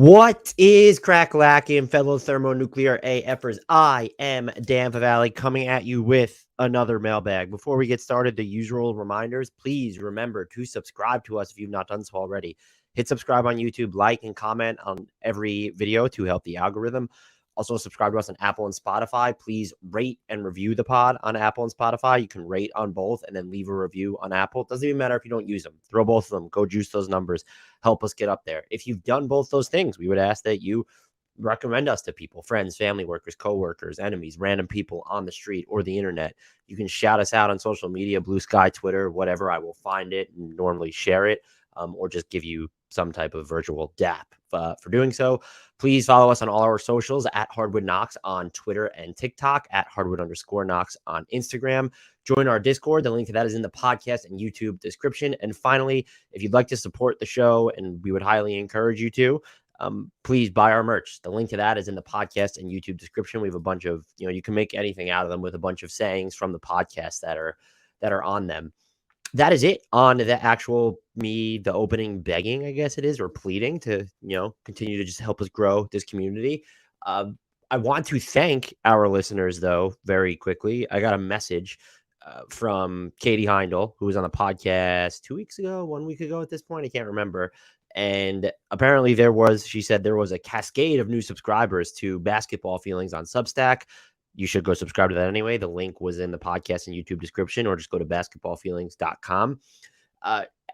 What is crack-lacking, fellow thermonuclear AFers? I am Dan Valley coming at you with another mailbag. Before we get started, the usual reminders, please remember to subscribe to us if you've not done so already. Hit subscribe on YouTube, like and comment on every video to help the algorithm. Also, subscribe to us on Apple and Spotify. Please rate and review the pod on Apple and Spotify. You can rate on both and then leave a review on Apple. It doesn't even matter if you don't use them. Throw both of them. Go juice those numbers. Help us get up there. If you've done both those things, we would ask that you recommend us to people, friends, family workers, coworkers, enemies, random people on the street or the internet. You can shout us out on social media, Blue Sky, Twitter, whatever. I will find it and normally share it, or just give you some type of virtual dap for doing so. Please follow us on all our socials at HardwoodKnocks on Twitter and TikTok, at Hardwood_Knocks on Instagram. Join our Discord. The link to that is in the podcast and YouTube description. And finally, if you'd like to support the show, and we would highly encourage you to, please buy our merch. The link to that is in the podcast and YouTube description. We have a bunch of, you can make anything out of them with a bunch of sayings from the podcast that are on them. That is it on the actual the opening begging, I guess it is, or pleading to, continue to just help us grow this community. I want to thank our listeners, though, very quickly. I got a message from Katie Heindel, who was on the podcast 2 weeks ago, 1 week ago at this point. I can't remember. And apparently she said there was a cascade of new subscribers to Basketball Feelings on Substack. You should go subscribe to that anyway. The link was in the podcast and YouTube description, or just go to basketballfeelings.com.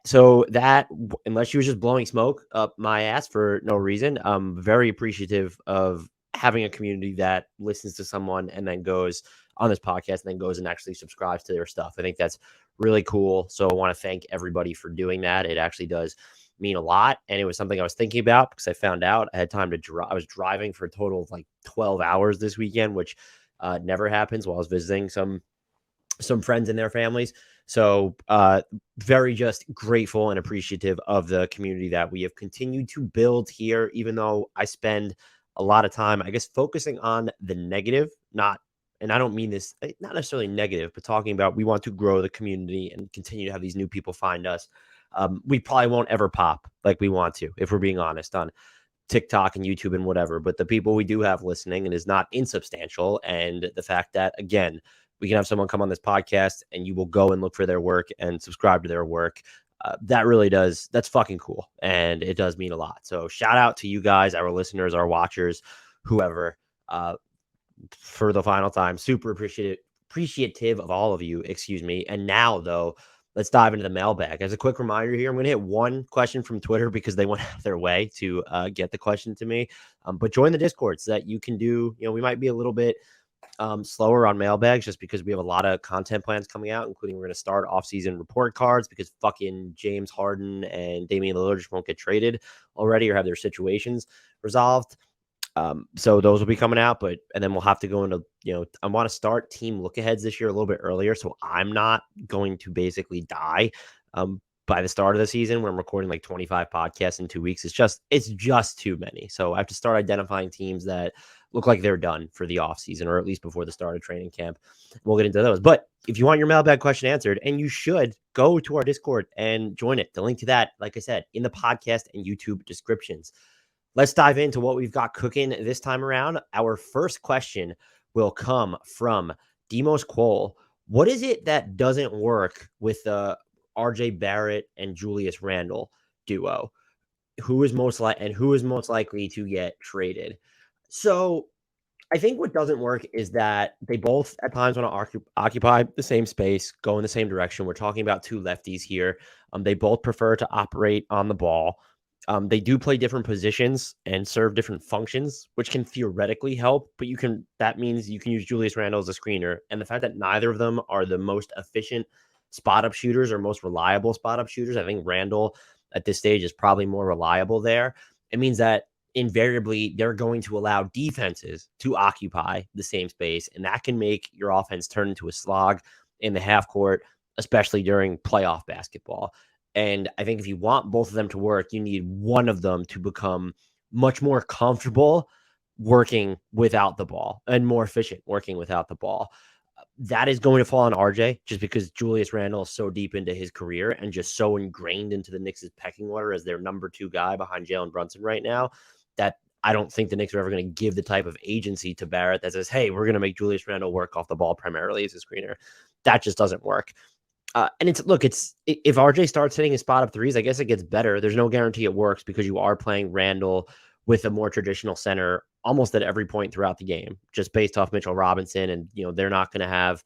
So that, unless she was just blowing smoke up my ass for no reason, I'm very appreciative of having a community that listens to someone and then goes on this podcast and then goes and actually subscribes to their stuff. I think that's really cool. So I want to thank everybody for doing that. It actually does mean a lot. And it was something I was thinking about because I found out I had time to drive. I was driving for a total of like 12 hours this weekend, which never happens, while I was visiting some friends and their families. So very just grateful and appreciative of the community that we have continued to build here, even though I spend a lot of time, I guess, focusing on the negative, and I don't mean this, not necessarily negative, but talking about we want to grow the community and continue to have these new people find us. We probably won't ever pop like we want to, if we're being honest, on TikTok and YouTube and whatever. But the people we do have listening, and is not insubstantial. And the fact that, again, we can have someone come on this podcast and you will go and look for their work and subscribe to their work. That really does. That's fucking cool. And it does mean a lot. So shout out to you guys, our listeners, our watchers, whoever, for the final time. Super appreciative of all of you. Excuse me. And now, though, let's dive into the mailbag. As a quick reminder here, I'm going to hit one question from Twitter because they went out of their way to get the question to me. But join the Discord so that you can do, we might be a little bit slower on mailbags just because we have a lot of content plans coming out, including we're going to start off-season report cards because fucking James Harden and Damian Lillard just won't get traded already or have their situations resolved. So those will be coming out, and then we'll have to go into, I want to start team look-aheads this year a little bit earlier, so I'm not going to basically die by the start of the season when I'm recording like 25 podcasts in 2 weeks. It's just too many. So I have to start identifying teams that look like they're done for the offseason, or at least before the start of training camp. We'll get into those. But if you want your mailbag question answered, and you should, go to our Discord and join it. The link to that, like I said, in the podcast and YouTube descriptions. Let's dive into what we've got cooking this time around. Our first question will come from Demos Quoll. What is it that doesn't work with the RJ Barrett and Julius Randle duo? Who is most likely to get traded? So I think what doesn't work is that they both at times want to occupy the same space, go in the same direction. We're talking about two lefties here. They both prefer to operate on the ball. They do play different positions and serve different functions, which can theoretically help, but that means you can use Julius Randle as a screener. And the fact that neither of them are the most efficient spot-up shooters or most reliable spot-up shooters, I think Randle at this stage is probably more reliable there. It means that invariably they're going to allow defenses to occupy the same space, and that can make your offense turn into a slog in the half court, especially during playoff basketball. And I think if you want both of them to work, you need one of them to become much more comfortable working without the ball and more efficient working without the ball. That is going to fall on RJ just because Julius Randle is so deep into his career and just so ingrained into the Knicks' pecking order as their number 2 guy behind Jalen Brunson right now. that I don't think the Knicks are ever going to give the type of agency to Barrett that says, hey, we're going to make Julius Randle work off the ball primarily as a screener. That just doesn't work. And if RJ starts hitting his spot up threes, I guess it gets better. There's no guarantee it works because you are playing Randle with a more traditional center almost at every point throughout the game, just based off Mitchell Robinson. And, they're not going to have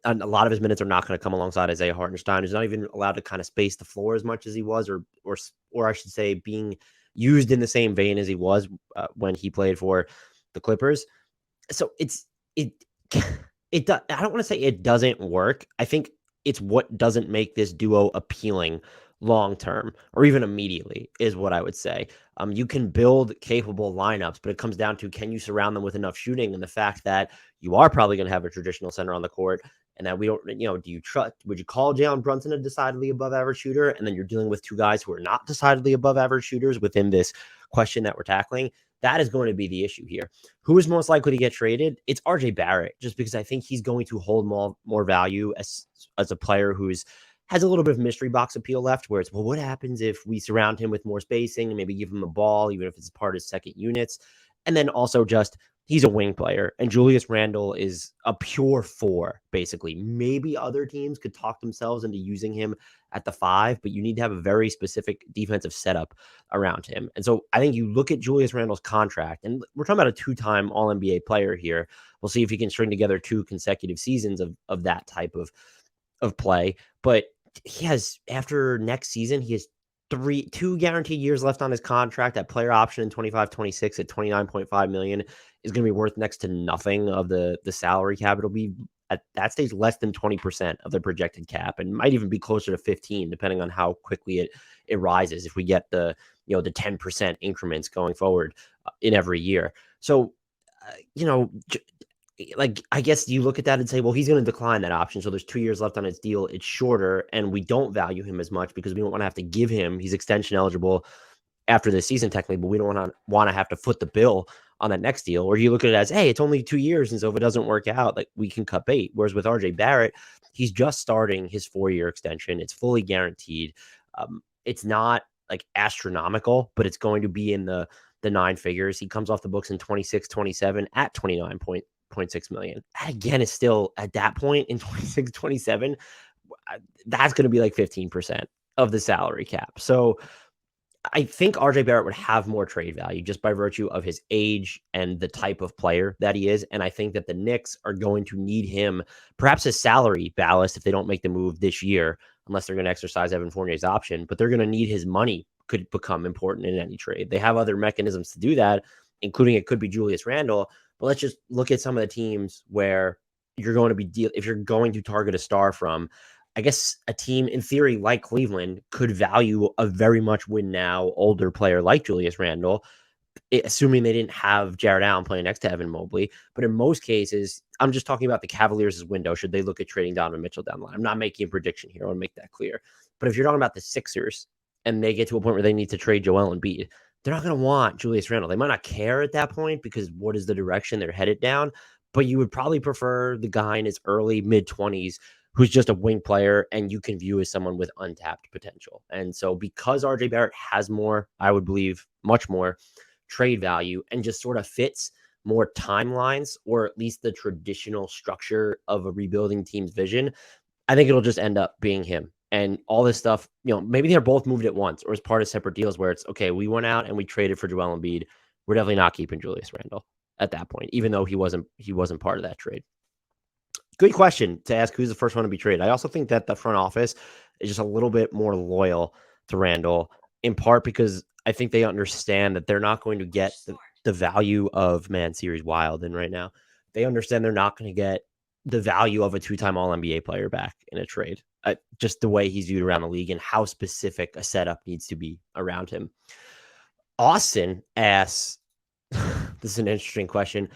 a lot of his minutes are not going to come alongside Isaiah Hartenstein, who's not even allowed to kind of space the floor as much as he was, or I should say being used in the same vein as he was when he played for the Clippers. So it I don't want to say it doesn't work. I think it's what doesn't make this duo appealing long term or even immediately is what I would say. You can build capable lineups, but it comes down to, can you surround them with enough shooting, and the fact that you are probably going to have a traditional center on the court, and that we don't, would you call Jalen Brunson a decidedly above average shooter? And then you're dealing with two guys who are not decidedly above average shooters within this question that we're tackling. That is going to be the issue here. Who is most likely to get traded? It's RJ Barrett, just because I think he's going to hold more value as a player who's has a little bit of mystery box appeal left, where it's, well, what happens if we surround him with more spacing and maybe give him the ball, even if it's part of his second units? And then also just, he's a wing player, and Julius Randle is a pure 4, basically. Maybe other teams could talk themselves into using him at the 5, but you need to have a very specific defensive setup around him. And so I think you look at Julius Randle's contract, and we're talking about a 2-time All-NBA player here. We'll see if he can string together 2 consecutive seasons of that type of play. But he has, after next season, he has 2 guaranteed years left on his contract. That player option in 25-26 at $29.5 million is going to be worth next to nothing of the salary cap. It'll be at that stage less than 20% of the projected cap, and might even be closer to 15, depending on how quickly it rises if we get the 10% increments going forward in every year. So I guess you look at that and say, well, he's going to decline that option. So there's 2 years left on his deal. It's shorter, and we don't value him as much because we don't want to have to give him, he's extension eligible after this season technically, but we don't want to have to foot the bill on that next deal. Or you look at it as, hey, it's only 2 years, and so if it doesn't work out, like, we can cut bait. Whereas with RJ Barrett, he's just starting his 4-year extension. It's fully guaranteed. It's not like astronomical, but it's going to be in the 9 figures. He comes off the books in 26-27 at $29.6 million. Again, is still at that point in 26-27. That's going to be like 15% of the salary cap. So I think RJ Barrett would have more trade value just by virtue of his age and the type of player that he is. And I think that the Knicks are going to need him, perhaps as salary ballast, if they don't make the move this year, unless they're going to exercise Evan Fournier's option. But they're going to need his money could become important in any trade. They have other mechanisms to do that, including it could be Julius Randle. But let's just look at some of the teams where you're going to be if you're going to target a star from. I guess a team in theory like Cleveland could value a very much win now older player like Julius Randle, assuming they didn't have Jared Allen playing next to Evan Mobley. But in most cases, I'm just talking about the Cavaliers' window. Should they look at trading Donovan Mitchell down the line? I'm not making a prediction here. I want to make that clear. But if you're talking about the Sixers and they get to a point where they need to trade Joel Embiid, they're not going to want Julius Randle. They might not care at that point because what is the direction they're headed down? But you would probably prefer the guy in his early mid-20s who's just a wing player and you can view as someone with untapped potential. And so because RJ Barrett has more, I would believe much more trade value and just sort of fits more timelines, or at least the traditional structure of a rebuilding team's vision, I think it'll just end up being him. And all this stuff, maybe they're both moved at once or as part of separate deals where it's, okay, we went out and we traded for Joel Embiid. We're definitely not keeping Julius Randle at that point, even though he wasn't part of that trade. Good question to ask who's the first one to be traded. I also think that the front office is just a little bit more loyal to Randle, in part because I think they understand that they're not going to get the value of Series Wild in right now. They understand they're not going to get the value of a 2-time All-NBA player back in a trade. Just the way he's viewed around the league and how specific a setup needs to be around him. Austin asks, this is an interesting question.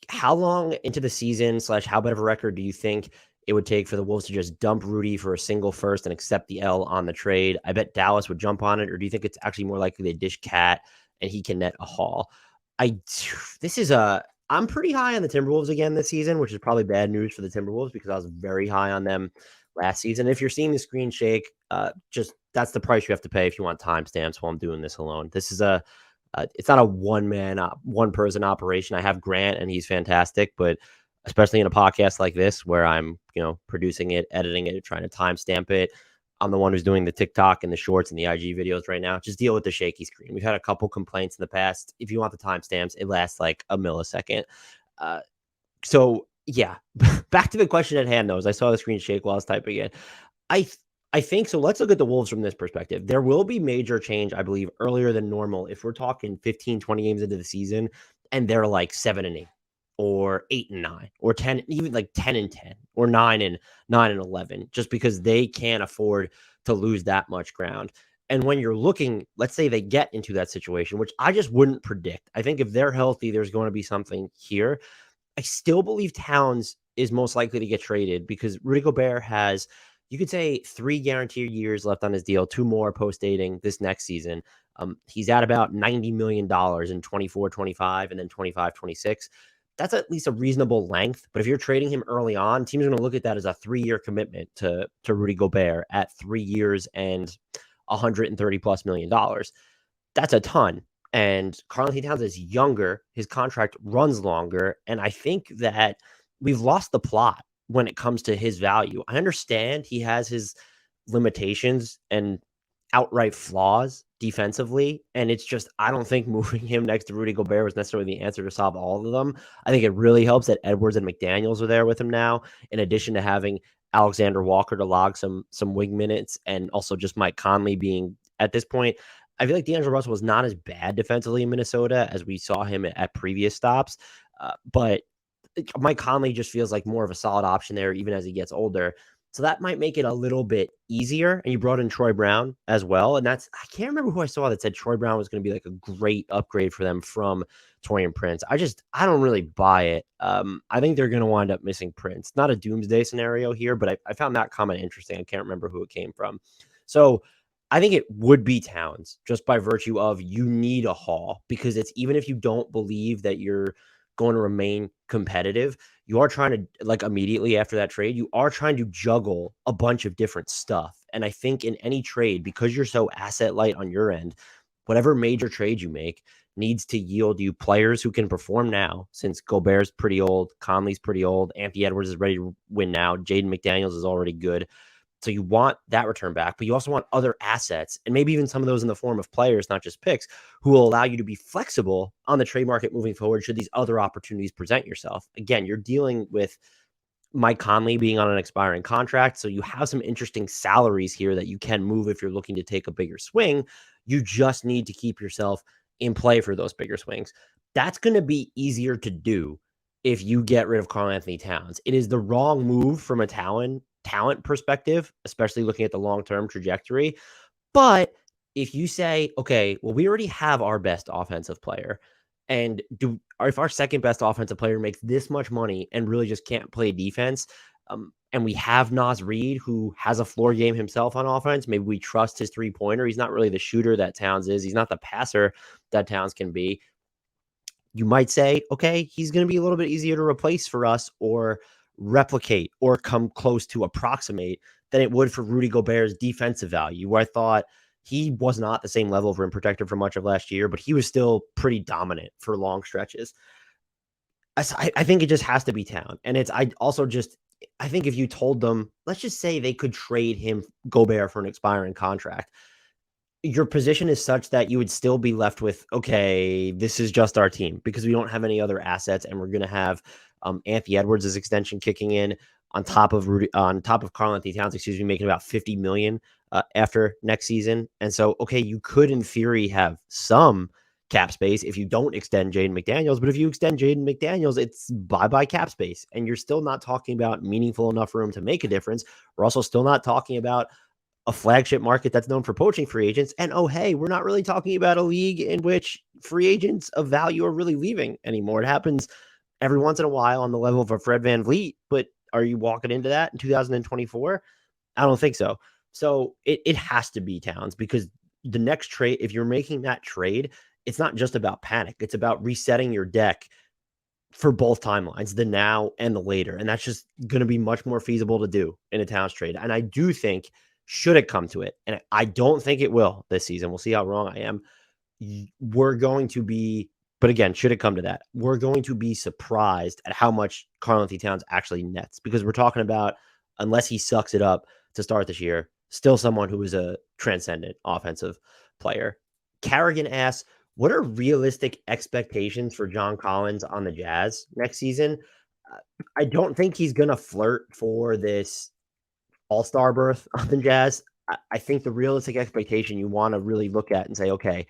How long into the season / how bad of a record do you think it would take for the Wolves to just dump Rudy for a single first and accept the L on the trade? I bet Dallas would jump on it. Or do you think it's actually more likely they dish Cat and he can net a haul? I'm pretty high on the Timberwolves again this season, which is probably bad news for the Timberwolves because I was very high on them last season. If you're seeing the screen shake, just that's the price you have to pay if you want timestamps while I'm doing this alone. This is it's not a one person operation. I have Grant and he's fantastic, but especially in a podcast like this where I'm, producing it, editing it, trying to timestamp it. I'm the one who's doing the TikTok and the shorts and the IG videos right now. Just deal with the shaky screen. We've had a couple complaints in the past. If you want the timestamps, it lasts like a millisecond. So yeah, back to the question at hand, though, as I saw the screen shake while I was typing it. I I think so. Let's look at the Wolves from this perspective. There will be major change, I believe, earlier than normal if we're talking 15, 20 games into the season and they're like 7-8 or 8-9 or 10, even like 10-10 or 9-11, just because they can't afford to lose that much ground. And when you're looking, let's say they get into that situation, which I just wouldn't predict. I think if they're healthy, there's going to be something here. I still believe Towns is most likely to get traded because Rudy Gobert has, you could say, 3 guaranteed years left on his deal, 2 more post-dating this next season. He's at about $90 million in 24-25 and then 25-26. That's at least a reasonable length. But if you're trading him early on, teams are going to look at that as a 3-year commitment to Rudy Gobert at 3 years and $130+ million. That's a ton. And Karl-Anthony Towns is younger. His contract runs longer. And I think that we've lost the plot when it comes to his value. I understand he has his limitations and outright flaws defensively. And it's just, I don't think moving him next to Rudy Gobert was necessarily the answer to solve all of them. I think it really helps that Edwards and McDaniels are there with him now, in addition to having Alexander Walker to log some wing minutes, and also just Mike Conley being, at this point, I feel like D'Angelo Russell was not as bad defensively in Minnesota as we saw him at previous stops. But Mike Conley just feels like more of a solid option there, even as he gets older. So that might make it a little bit easier. And you brought in Troy Brown as well. And that's, I can't remember who I saw that said Troy Brown was going to be like a great upgrade for them from Taurean Prince. I don't really buy it. I think they're going to wind up missing Prince. Not a doomsday scenario here, but I found that comment interesting. I can't remember who it came from. So I think it would be Towns, just by virtue of you need a haul, because it's, even if you don't believe that you're going to remain competitive, you are trying to, like, immediately after that trade, you are trying to juggle a bunch of different stuff. And I think in any trade, because you're so asset light on your end, whatever major trade you make needs to yield you players who can perform now, since Gobert's pretty old, Conley's pretty old, Anthony Edwards is ready to win now, Jaden McDaniels is already good. So you want that return back, but you also want other assets, and maybe even some of those in the form of players, not just picks, who will allow you to be flexible on the trade market moving forward should these other opportunities present yourself. Again, you're dealing with Mike Conley being on an expiring contract, so you have some interesting salaries here that you can move if you're looking to take a bigger swing. You just need to keep yourself in play for those bigger swings. That's going to be easier to do if you get rid of Karl-Anthony Towns. It is the wrong move from a talent perspective, especially looking at the long-term trajectory. But if you say, okay, well, we already have our best offensive player, and if our second best offensive player makes this much money and really just can't play defense, and we have Naz Reid, who has a floor game himself on offense, maybe we trust his three-pointer. He's not really the shooter that Towns is. He's not the passer that Towns can be. You might say, okay, he's going to be a little bit easier to replace for us, or replicate, or come close to approximate, than it would for Rudy Gobert's defensive value, where I thought he was not the same level of rim protector for much of last year, but he was still pretty dominant for long stretches. I think it just has to be Town. And I think if you told them, let's just say they could trade him, Gobert, for an expiring contract, your position is such that you would still be left with, okay, this is just our team because we don't have any other assets, and we're going to have Anthony Edwards' extension kicking in on top of Karl-Anthony Towns, making about $50 million after next season. And so, okay, you could in theory have some cap space if you don't extend Jaden McDaniels, but if you extend Jaden McDaniels, it's bye-bye cap space, and you're still not talking about meaningful enough room to make a difference. We're also still not talking about a flagship market that's known for poaching free agents. And oh, hey, we're not really talking about a league in which free agents of value are really leaving anymore. It happens every once in a while on the level of a Fred VanVleet, but are you walking into that in 2024? I don't think so. So it has to be Towns, because the next trade, if you're making that trade, it's not just about panic. It's about resetting your deck for both timelines, the now and the later. And that's just going to be much more feasible to do in a Towns trade. And I do think, should it come to it, and I don't think it will this season. We'll see how wrong I am. We're going to be, but again, should it come to that, we're going to be surprised at how much Karl-Anthony Towns actually nets, because we're talking about, unless he sucks it up to start this year, still someone who is a transcendent offensive player. Carrigan asks, what are realistic expectations for John Collins on the Jazz next season? I don't think he's going to flirt for this all-star berth on the Jazz. I think the realistic expectation you want to really look at and say, okay,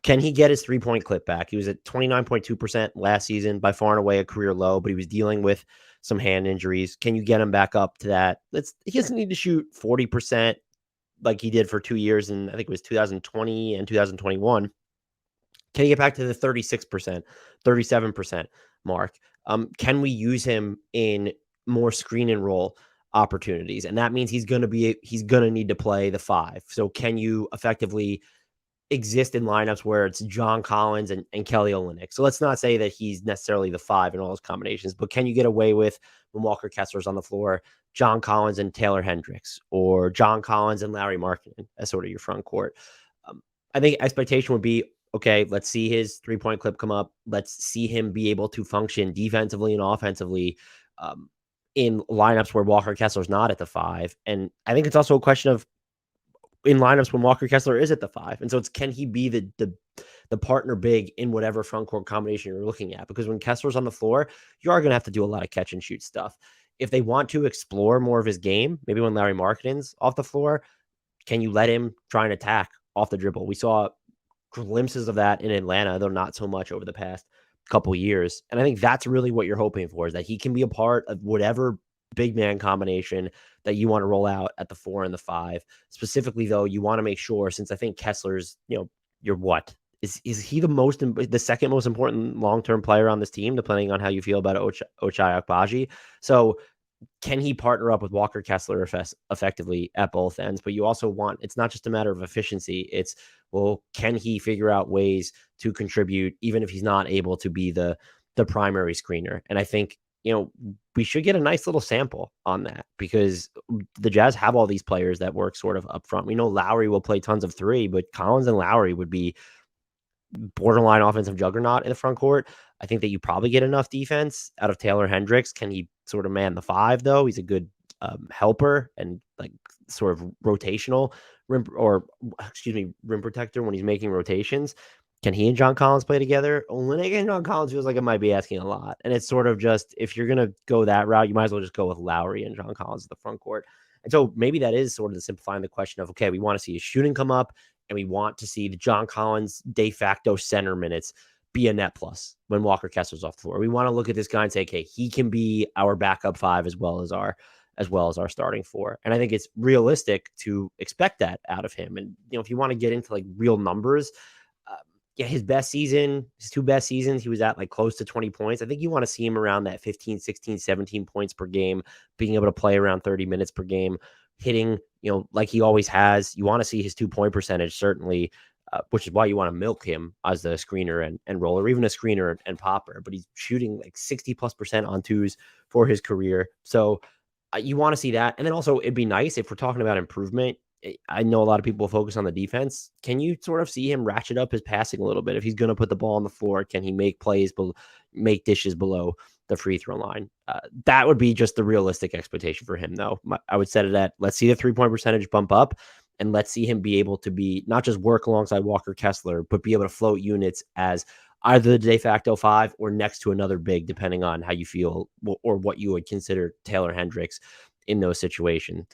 can he get his three-point clip back? He was at 29.2% last season, by far and away a career low, but he was dealing with some hand injuries. Can you get him back up to that? He doesn't need to shoot 40% like he did for 2 years, and I think it was 2020 and 2021. Can he get back to the 36%, 37% mark? Can we use him in more screen and roll opportunities? And that means he's going to need to play the 5. So can you effectively exist in lineups where it's John Collins and Kelly Olynyk? So let's not say that he's necessarily the 5 in all those combinations, but can you get away with, when Walker Kessler's on the floor, John Collins and Taylor Hendricks, or John Collins and Larry Markkinen as sort of your front court? I think expectation would be, okay, let's see his three-point clip come up. Let's see him be able to function defensively and offensively in lineups where Walker Kessler's not at the 5. And I think it's also a question of, in lineups when Walker Kessler is at the 5. And so it's, can he be the partner big in whatever front court combination you're looking at? Because when Kessler's on the floor, you are going to have to do a lot of catch and shoot stuff. If they want to explore more of his game, maybe when Larry Markkinen's off the floor, can you let him try and attack off the dribble? We saw glimpses of that in Atlanta, though not so much over the past couple years. And I think that's really what you're hoping for, is that he can be a part of whatever big man combination that you want to roll out at the 4 and the 5. Specifically, though, you want to make sure, since I think Kessler's, you're what? Is he the second most important long-term player on this team, depending on how you feel about Ochai Agbaji? So can he partner up with Walker Kessler effectively at both ends? But you also want, it's not just a matter of efficiency. It's, well, can he figure out ways to contribute, even if he's not able to be the primary screener? And I think, we should get a nice little sample on that, because the Jazz have all these players that work sort of up front. We know Lowry will play tons of 3, but Collins and Lowry would be borderline offensive juggernaut in the front court. I think that you probably get enough defense out of Taylor Hendricks. Can he sort of man the 5, though? He's a good helper and like sort of rotational rim protector when he's making rotations. Can he and John Collins play together? Olynyk and John Collins feels like it might be asking a lot. And it's sort of just, if you're going to go that route, you might as well just go with Lowry and John Collins at the front court. And so maybe that is sort of the simplifying the question of, okay, we want to see his shooting come up, and we want to see the John Collins de facto center minutes be a net plus when Walker Kessler's off the floor. We want to look at this guy and say, okay, he can be our backup 5 as well as our starting 4. And I think it's realistic to expect that out of him. And, if you want to get into like real numbers, his best season, his 2 best seasons, he was at like close to 20 points. I think you want to see him around that 15, 16, 17 points per game, being able to play around 30 minutes per game, hitting, like he always has. You want to see his 2-point percentage, certainly, which is why you want to milk him as the screener and roller, even a screener and popper. But he's shooting like 60+% on 2s for his career. So you want to see that. And then also, it'd be nice if we're talking about improvement. I know a lot of people focus on the defense. Can you sort of see him ratchet up his passing a little bit? If he's going to put the ball on the floor, can he make plays, make dishes below the free throw line? That would be just the realistic expectation for him, though. I would set it at, let's see the 3-point percentage bump up, and let's see him be able to be not just work alongside Walker Kessler, but be able to float units as either the de facto 5 or next to another big, depending on how you feel or what you would consider Taylor Hendricks in those situations.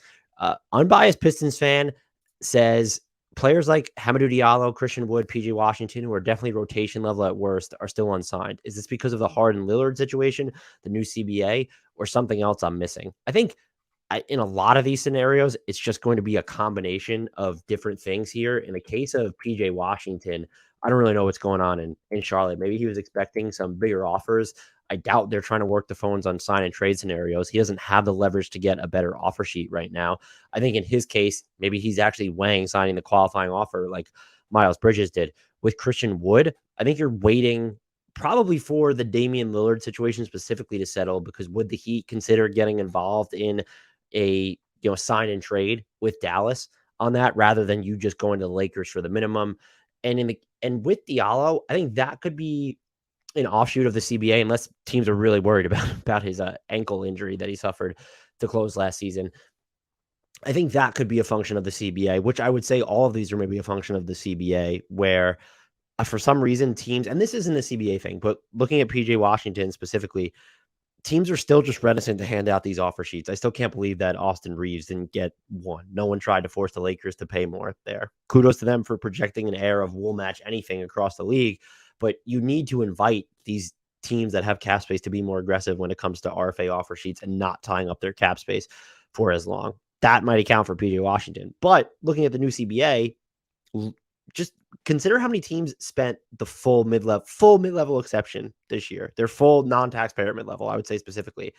Unbiased Pistons fan says players like Hamidou Diallo, Christian Wood, PJ Washington, who are definitely rotation level at worst, are still unsigned. Is this because of the Harden Lillard situation, the new CBA, or something else I'm missing? I think in a lot of these scenarios, it's just going to be a combination of different things here. In the case of PJ Washington, I don't really know what's going on in Charlotte. Maybe he was expecting some bigger offers. I doubt they're trying to work the phones on sign and trade scenarios. He doesn't have the leverage to get a better offer sheet right now. I think in his case, maybe he's actually weighing signing the qualifying offer like Miles Bridges did. With Christian Wood, I think you're waiting probably for the Damian Lillard situation specifically to settle, because would the Heat consider getting involved in a sign and trade with Dallas on that rather than you just going to the Lakers for the minimum. And with Diallo, I think that could be an offshoot of the CBA, unless teams are really worried about his ankle injury that he suffered to close last season. I think that could be a function of the CBA, which I would say all of these are maybe a function of the CBA, where for some reason teams, and this isn't a CBA thing, but looking at PJ Washington specifically, teams are still just reticent to hand out these offer sheets. I still can't believe that Austin Reeves didn't get one. No one tried to force the Lakers to pay more there. Kudos to them for projecting an air of we'll match anything across the league, but you need to invite these teams that have cap space to be more aggressive when it comes to RFA offer sheets and not tying up their cap space for as long. That might account for PJ Washington. But looking at the new CBA, just consider how many teams spent the full mid-level exception this year. Their full non-taxpayer mid-level, I would say specifically.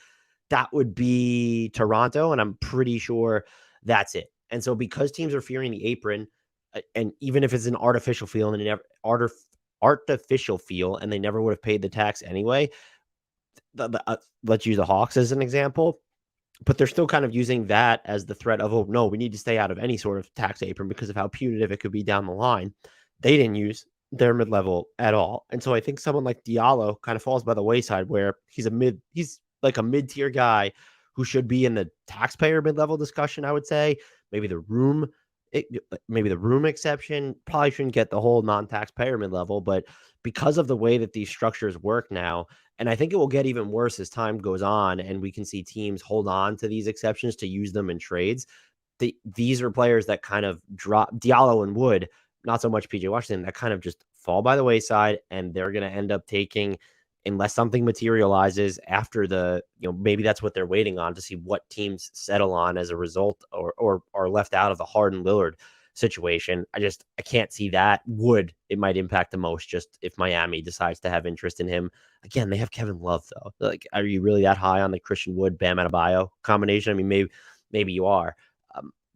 That would be Toronto, and I'm pretty sure that's it. And so because teams are fearing the apron, and even if it's an artificial feel and they never and they never would have paid the tax anyway, let's use the Hawks as an example. But they're still kind of using that as the threat of, oh, no, we need to stay out of any sort of tax apron because of how punitive it could be down the line. They didn't use their mid-level at all. And so I think someone like Diallo kind of falls by the wayside, where he's like a mid-tier guy who should be in the taxpayer mid-level discussion, I would say. Maybe the room exception probably shouldn't get the whole non-taxpayer mid-level, but because of the way that these structures work now, and I think it will get even worse as time goes on and we can see teams hold on to these exceptions to use them in trades. These are players that kind of drop. Diallo and Wood, not so much PJ Washington, that kind of just fall by the wayside, and they're going to end up taking, unless something materializes after maybe that's what they're waiting on to see what teams settle on as a result or are left out of the Harden Lillard situation. I can't see that. Wood, it might impact the most just if Miami decides to have interest in him. Again, they have Kevin Love though. Like, are you really that high on the Christian Wood, Bam Adebayo combination? I mean, maybe you are.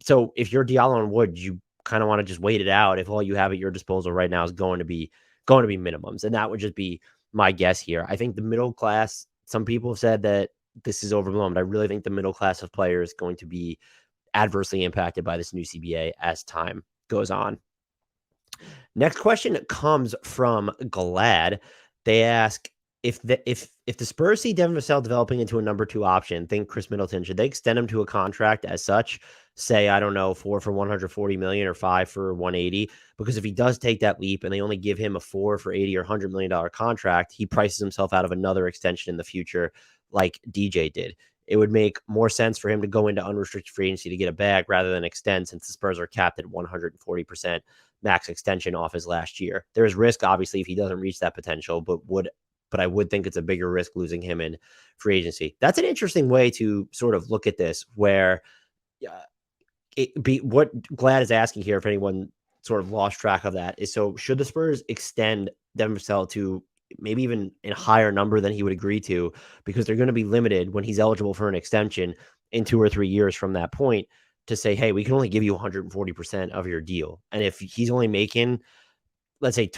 So if you're Diallo and Wood, you kind of want to just wait it out if all you have at your disposal right now is going to be minimums. And that would just be my guess here. I think the middle class, some people have said that this is overblown, but I really think the middle class of players is going to be adversely impacted by this new CBA as time goes on. Next question comes from Glad. They ask, if the Spurs see Devin Vassell developing into a number 2 option, think Chris Middleton, should they extend him to a contract as such? Say, I don't know, 4 for $140 million or 5 for $180? Because if he does take that leap and they only give him a 4 for $80 or $100 million contract, he prices himself out of another extension in the future, like DJ did. It would make more sense for him to go into unrestricted free agency to get a bag rather than extend, since the Spurs are capped at 140% max extension off his last year. There's risk, obviously, if he doesn't reach that potential, but I would think it's a bigger risk losing him in free agency. That's an interesting way to sort of look at this, where what Glad is asking here, if anyone sort of lost track of that, is, so should the Spurs extend Devin Vassell to maybe even a higher number than he would agree to, because they're going to be limited when he's eligible for an extension in 2 or 3 years from that point, to say, hey, we can only give you 140% of your deal. And if he's only making, let's say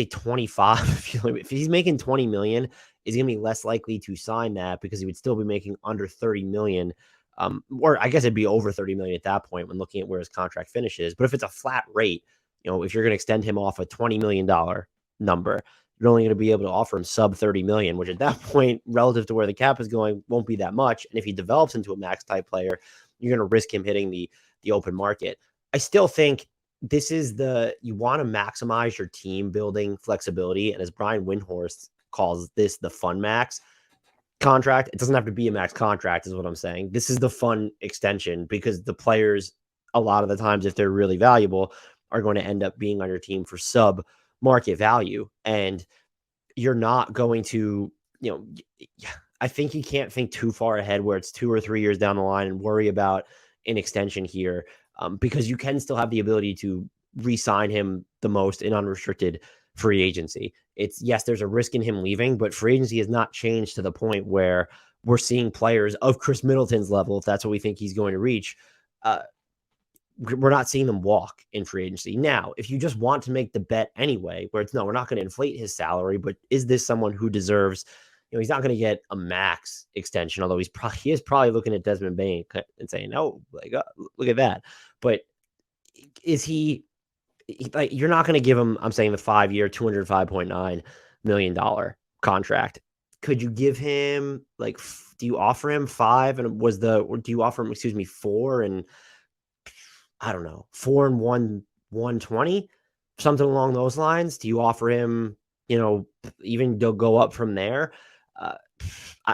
25, if he's making 20 million, is going to be less likely to sign that, because he would still be making under 30 million. Or I guess it'd be over 30 million at that point when looking at where his contract finishes. But if it's a flat rate, if you're going to extend him off a $20 million number, you're only going to be able to offer him sub 30 million, which at that point, relative to where the cap is going, won't be that much. And if he develops into a max type player, you're going to risk him hitting the open market. I still think this is you want to maximize your team building flexibility. And as Brian Windhorst calls this, the fun max contract. It doesn't have to be a max contract, is what I'm saying. This is the fun extension, because the players, a lot of the times, if they're really valuable, are going to end up being on your team for sub market value. And you're not going to, I think you can't think too far ahead where it's 2 or 3 years down the line and worry about an extension here, because you can still have the ability to re-sign him the most in unrestricted free agency. Yes, there's a risk in him leaving, but free agency has not changed to the point where we're seeing players of Chris Middleton's level, if that's what we think he's going to reach, we're not seeing them walk in free agency. Now, if you just want to make the bet anyway, where it's, no, we're not going to inflate his salary, but is this someone who deserves, he's not going to get a max extension, although he is probably looking at Desmond Bane and saying, "Oh, like look at that." But is he like, you're not going to give him, I'm saying, the 5-year, $205.9 million contract. Could you give him like, do you offer him 5 and or do you offer him, excuse me, 4 and I don't know, 4 and 120, something along those lines? Do you offer him, even go up from there? Uh,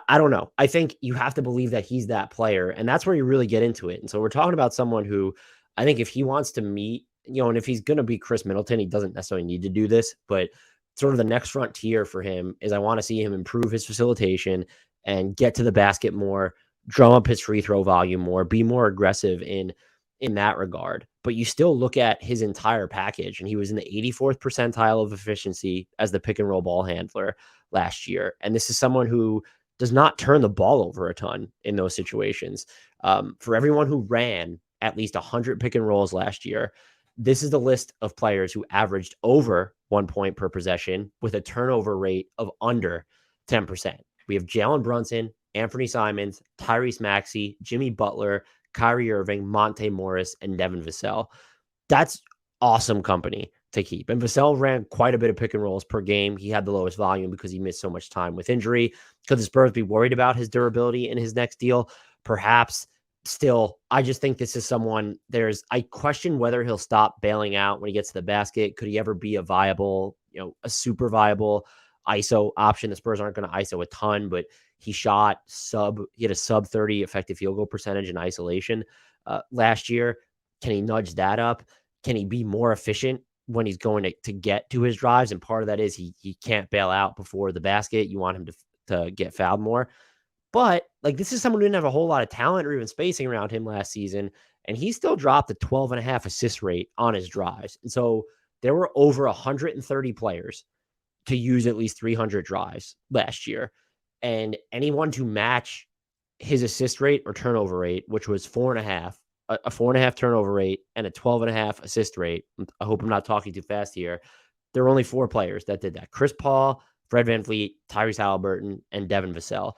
I don't know. I think you have to believe that he's that player, and that's where you really get into it. And so we're talking about someone who I think if he wants to meet, and if he's going to be Chris Middleton, he doesn't necessarily need to do this, but sort of the next frontier for him is I want to see him improve his facilitation and get to the basket more, drum up his free throw volume more, be more aggressive in that regard. But you still look at his entire package, and he was in the 84th percentile of efficiency as the pick and roll ball handler last year. And this is someone who does not turn the ball over a ton in those situations. For everyone who ran at least 100 pick and rolls last year, this is the list of players who averaged over 1 point per possession with a turnover rate of under 10%. We have Jalen Brunson, Anthony Simons, Tyrese Maxey, Jimmy Butler, Kyrie Irving, Monte Morris, and Devin Vassell. That's awesome company to keep. And Vassell ran quite a bit of pick and rolls per game. He had the lowest volume because he missed so much time with injury. Could the Spurs be worried about his durability in his next deal? Perhaps. Still, I just think this is someone I question whether he'll stop bailing out when he gets to the basket. Could he ever be a viable, a super viable ISO option? The Spurs aren't going to ISO a ton, but he had a sub 30 effective field goal percentage in isolation last year. Can he nudge that up? Can he be more efficient when he's going to get to his drives? And part of that is he can't bail out before the basket. You want him to get fouled more. But this is someone who didn't have a whole lot of talent or even spacing around him last season, and he still dropped a 12.5 assist rate on his drives. And so there were over 130 players to use at least 300 drives last year. And anyone to match his assist rate or turnover rate, which was 4.5, a 4.5 turnover rate and a 12.5 assist rate. I hope I'm not talking too fast here. There were only 4 players that did that: Chris Paul, Fred VanVleet, Tyrese Halliburton, and Devin Vassell.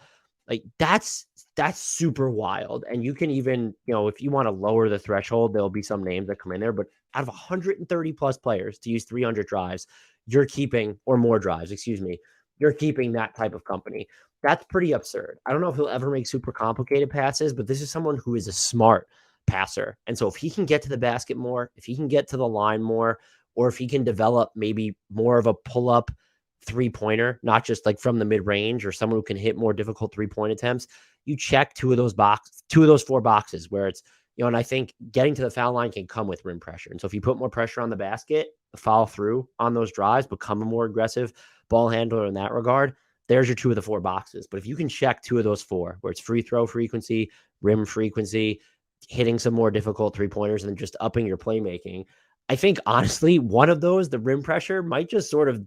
That's super wild. And you can even, if you want to lower the threshold, there'll be some names that come in there. But out of 130 plus players to use 300 drives, you're keeping, or more drives, excuse me, you're keeping that type of company. That's pretty absurd. I don't know if he'll ever make super complicated passes, but this is someone who is a smart passer. And so if he can get to the basket more, if he can get to the line more, or if he can develop maybe more of a pull-up 3-pointer, not just from the mid-range, or someone who can hit more difficult 3-point attempts, you check two of those 4 boxes where it's, and I think getting to the foul line can come with rim pressure. And so if you put more pressure on the basket, follow through on those drives, become a more aggressive ball handler in that regard, there's your 2 of the 4 boxes. But if you can check 2 of those 4, where it's free throw frequency, rim frequency, hitting some more difficult 3-pointers, and then just upping your playmaking, I think, honestly, one of those, the rim pressure, might just sort of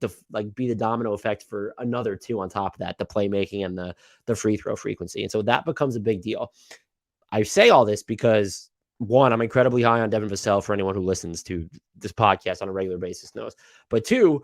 be the domino effect for another 2 on top of that, the playmaking and the free throw frequency. And so that becomes a big deal. I say all this because, 1, I'm incredibly high on Devin Vassell, for anyone who listens to this podcast on a regular basis knows. But 2,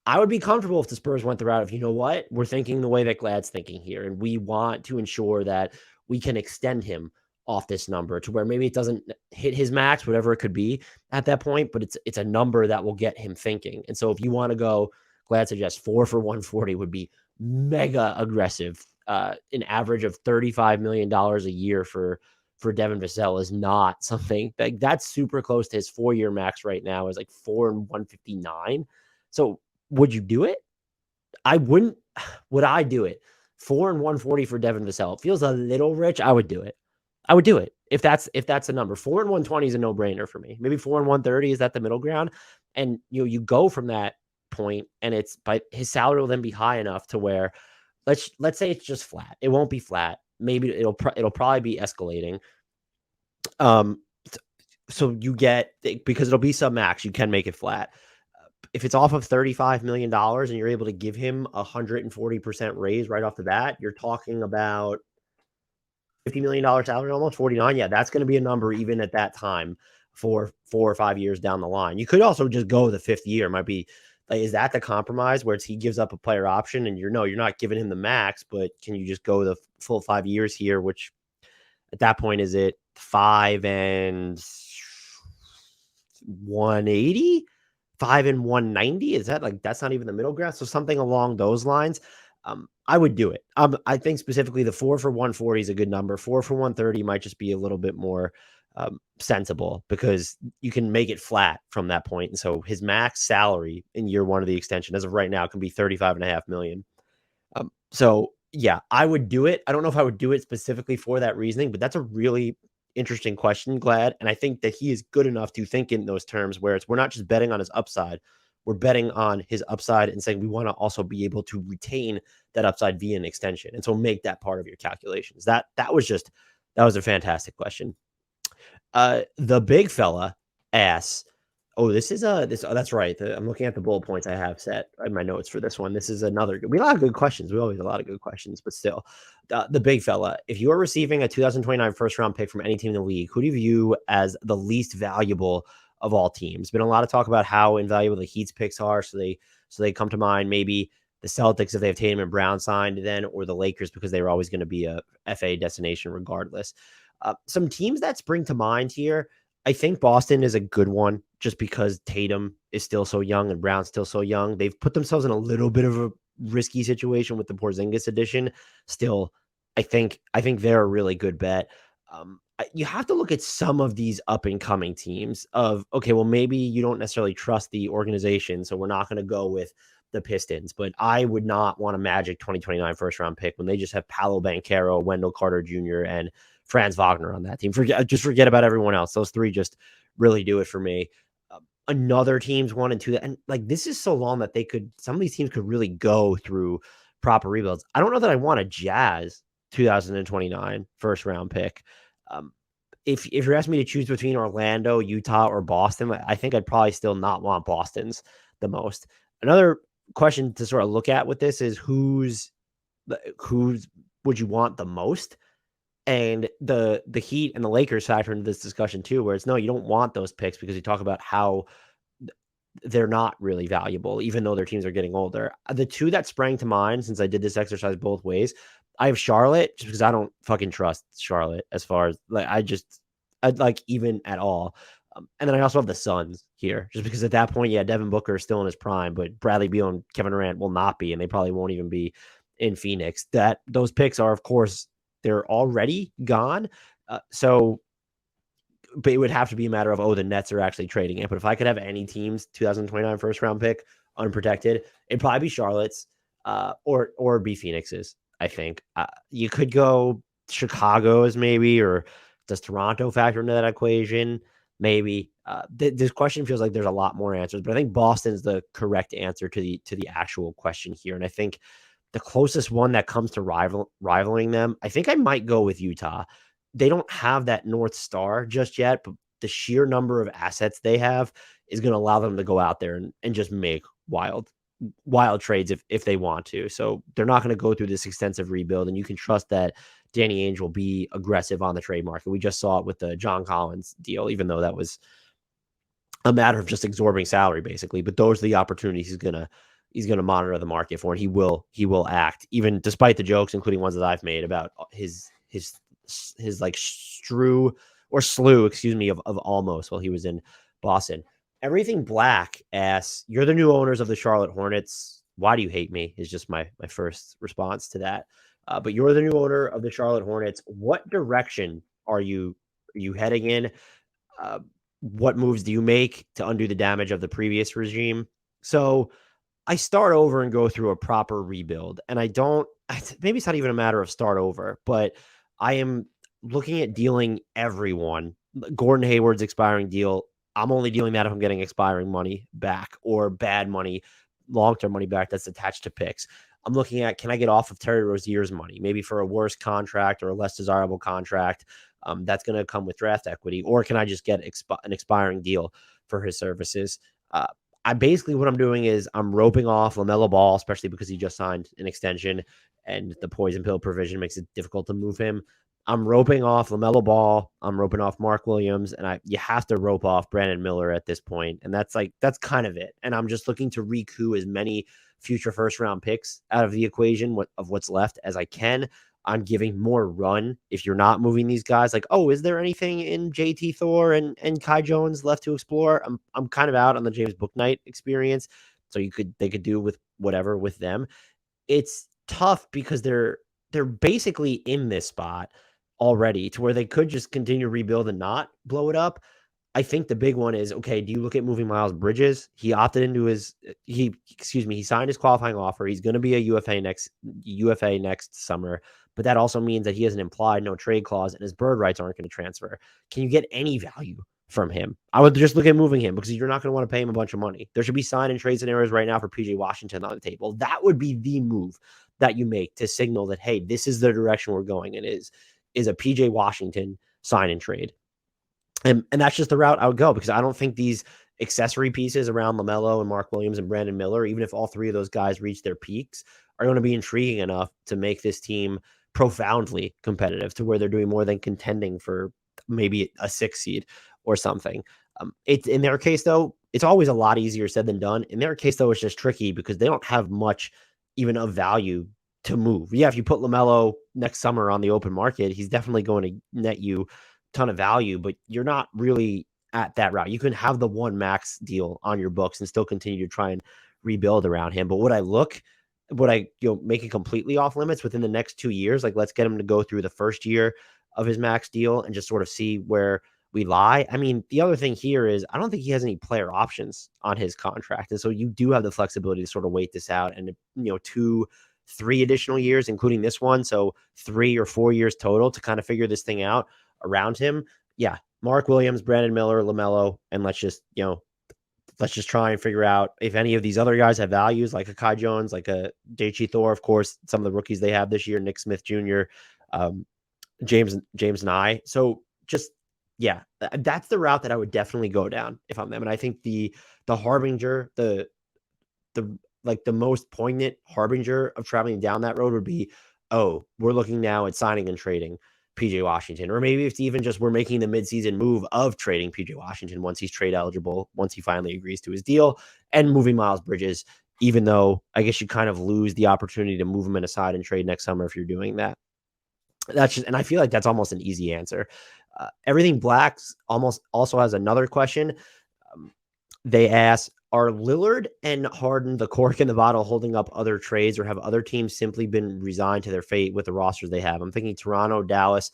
I would be comfortable if the Spurs went the route of, you know what, we're thinking the way that Glad's thinking here, and we want to ensure that we can extend him off this number to where maybe it doesn't hit his max, whatever it could be at that point, but it's a number that will get him thinking. And so if you want to go, Glad suggests 4 for 140 would be mega aggressive. An average of $35 million a year for Devin Vassell is not something that's super close to his 4-year max right now, is 4 and 159. So would you do it? I wouldn't. Would I do it? 4 and 140 for Devin Vassell. It feels a little rich. I would do it. I would do it if that's a number. 4 and 120 is a no-brainer for me. Maybe 4 and 130 is that the middle ground, and you go from that point, and it's by his salary will then be high enough to where let's say it's just flat. It won't be flat. Maybe it'll probably be escalating. So you get, because it'll be sub max, you can make it flat. If it's off of $35 million and you're able to give him 140% raise right off the bat, you're talking about $50 million salary, almost 49. Yeah, that's going to be a number even at that time for 4 or 5 years down the line. You could also just go the 5th year. Might be Like, is that the compromise where he gives up a player option and you're not giving him the max, but can you just go the full 5 years here, which at that point is it 5 and 180? 5 and 190? Is that like that's not even the middle ground? So something along those lines. I would do it. I think specifically the 4 for 140 is a good number. 4 for 130 might just be a little bit more sensible because you can make it flat from that point. And so his max salary in year 1 of the extension as of right now can be 35.5 million. So yeah, I would do it. I don't know if I would do it specifically for that reasoning, but that's a really interesting question, Glad. And I think that he is good enough to think in those terms where we're not just betting on his upside, we're betting on his upside and saying we want to also be able to retain that upside via an extension. And so make that part of your calculations. That was a fantastic question. The big fella asks, that's right. I'm looking at the bullet points I have set in my notes for this one. This is another we have a lot of good questions. We always have a lot of good questions, but still, the big fella. If you are receiving a 2029 first round pick from any team in the league, who do you view as the least valuable of all teams? Been a lot of talk about how invaluable the Heat's picks are, so they come to mind. Maybe the Celtics if they have Tatum and Brown signed, then, or the Lakers because they were always going to be a FA destination regardless. Some teams that spring to mind here. I think Boston is a good one just because Tatum is still so young and Brown's still so young. They've put themselves in a little bit of a risky situation with the Porzingis addition. Still, I think they're a really good bet. You have to look at some of these up and coming teams of, okay, well, maybe you don't necessarily trust the organization, so we're not going to go with the Pistons, but I would not want a Magic 2029 first round pick when they just have Paolo Banchero, Wendell Carter Jr., and Franz Wagner on that team. Forget about everyone else. Those three just really do it for me. Another teams 1 and 2, and like this is so long that some of these teams could really go through proper rebuilds. I don't know that I want a Jazz 2029 first round pick. If you're asking me to choose between Orlando, Utah, or Boston, I think I'd probably still not want Boston's the most. Another question to sort of look at with this is who's would you want the most? And the Heat and the Lakers factor into this discussion too, where it's no, you don't want those picks because you talk about how they're not really valuable, even though their teams are getting older. The two that sprang to mind since I did this exercise both ways, I have Charlotte just because I don't fucking trust Charlotte as far as I'd like even at all. And then I also have the Suns here just because at that point, yeah, Devin Booker is still in his prime, but Bradley Beal and Kevin Durant will not be, and they probably won't even be in Phoenix. Those picks are, of course, they're already gone. But it would have to be a matter of, the Nets are actually trading it. But if I could have any team's 2029 first round pick unprotected, it'd probably be Charlotte's or be Phoenix's, I think. You could go Chicago's maybe, or does Toronto factor into that equation? Maybe. This question feels like there's a lot more answers, but I think Boston's the correct answer to the actual question here. And I think the closest one that comes to rivaling them, I think I might go with Utah. They don't have that North Star just yet, but the sheer number of assets they have is going to allow them to go out there and just make wild trades if they want to. So they're not going to go through this extensive rebuild, and you can trust that Danny Ainge will be aggressive on the trade market. We just saw it with the John Collins deal, even though that was a matter of just absorbing salary, basically. But those are the opportunities he's going to monitor the market for, and he will act, even despite the jokes, including ones that I've made about his like slew of almost while he was in Boston. Everything Black asks, you're the new owners of the Charlotte Hornets. Why do you hate me? Is just my first response to that. But you're the new owner of the Charlotte Hornets. What direction are you heading in? What moves do you make to undo the damage of the previous regime? So I start over and go through a proper rebuild. And maybe it's not even a matter of start over, but I am looking at dealing everyone. Gordon Hayward's expiring deal, I'm only dealing that if I'm getting expiring money back or bad money, long-term money back that's attached to picks. I'm looking at, can I get off of Terry Rozier's money, maybe for a worse contract or a less desirable contract that's going to come with draft equity, or can I just get an expiring deal for his services? What I'm doing is I'm roping off LaMelo Ball, especially because he just signed an extension and the poison pill provision makes it difficult to move him. I'm roping off LaMelo Ball. I'm roping off Mark Williams, and you have to rope off Brandon Miller at this point, and that's kind of it. And I'm just looking to recoup as many future first round picks out of the equation of what's left as I can. I'm giving more run if you're not moving these guys. Like, oh, is there anything in JT Thor and Kai Jones left to explore? I'm kind of out on the James Bouknight experience, so they could do with whatever with them. It's tough because they're basically in this spot already to where they could just continue to rebuild and not blow it up. I think the big one is, okay, do you look at moving Miles Bridges? He opted into he signed his qualifying offer. He's going to be a UFA next summer, but that also means that he has an implied no trade clause and his bird rights aren't going to transfer. Can you get any value from him? I would just look at moving him because you're not going to want to pay him a bunch of money. There should be sign and trade scenarios right now for PJ Washington on the table. That would be the move that you make to signal that, hey, this is the direction we're going, and is a PJ Washington sign and trade. And that's just the route I would go because I don't think these accessory pieces around LaMelo and Mark Williams and Brandon Miller, even if all three of those guys reach their peaks, are going to be intriguing enough to make this team profoundly competitive to where they're doing more than contending for maybe a 6 seed or something. It's in their case, though, it's always a lot easier said than done. In their case, though, it's just tricky because they don't have much even of value to move. Yeah, if you put LaMelo next summer on the open market, he's definitely going to net you ton of value, but you're not really at that route. You can have the one max deal on your books and still continue to try and rebuild around him. But would I make it completely off limits within the next 2 years? Like, let's get him to go through the first year of his max deal and just sort of see where we lie. I mean, the other thing here is I don't think he has any player options on his contract. And so you do have the flexibility to sort of wait this out and, 2-3 additional years, including this one. So 3 or 4 years total to kind of figure this thing out around him. Yeah, Mark Williams, Brandon Miller, LaMelo, and let's just try and figure out if any of these other guys have values, like a Kai Jones, like a JT Thor, of course, some of the rookies they have this year, Nick Smith Jr., James Nye. So just, yeah, that's the route that I would definitely go down if I'm them. And I think the harbinger, the most poignant harbinger of traveling down that road would be, oh, we're looking now at signing and trading PJ Washington, or maybe it's even just we're making the midseason move of trading PJ Washington once he's trade eligible, once he finally agrees to his deal, and moving Miles Bridges, even though I guess you kind of lose the opportunity to move him in a side and trade next summer if you're doing that. That's just, and I feel like that's almost an easy answer. Everything Blacks almost also has another question. They ask, are Lillard and Harden the cork in the bottle holding up other trades, or have other teams simply been resigned to their fate with the rosters they have? I'm thinking Toronto, Dallas,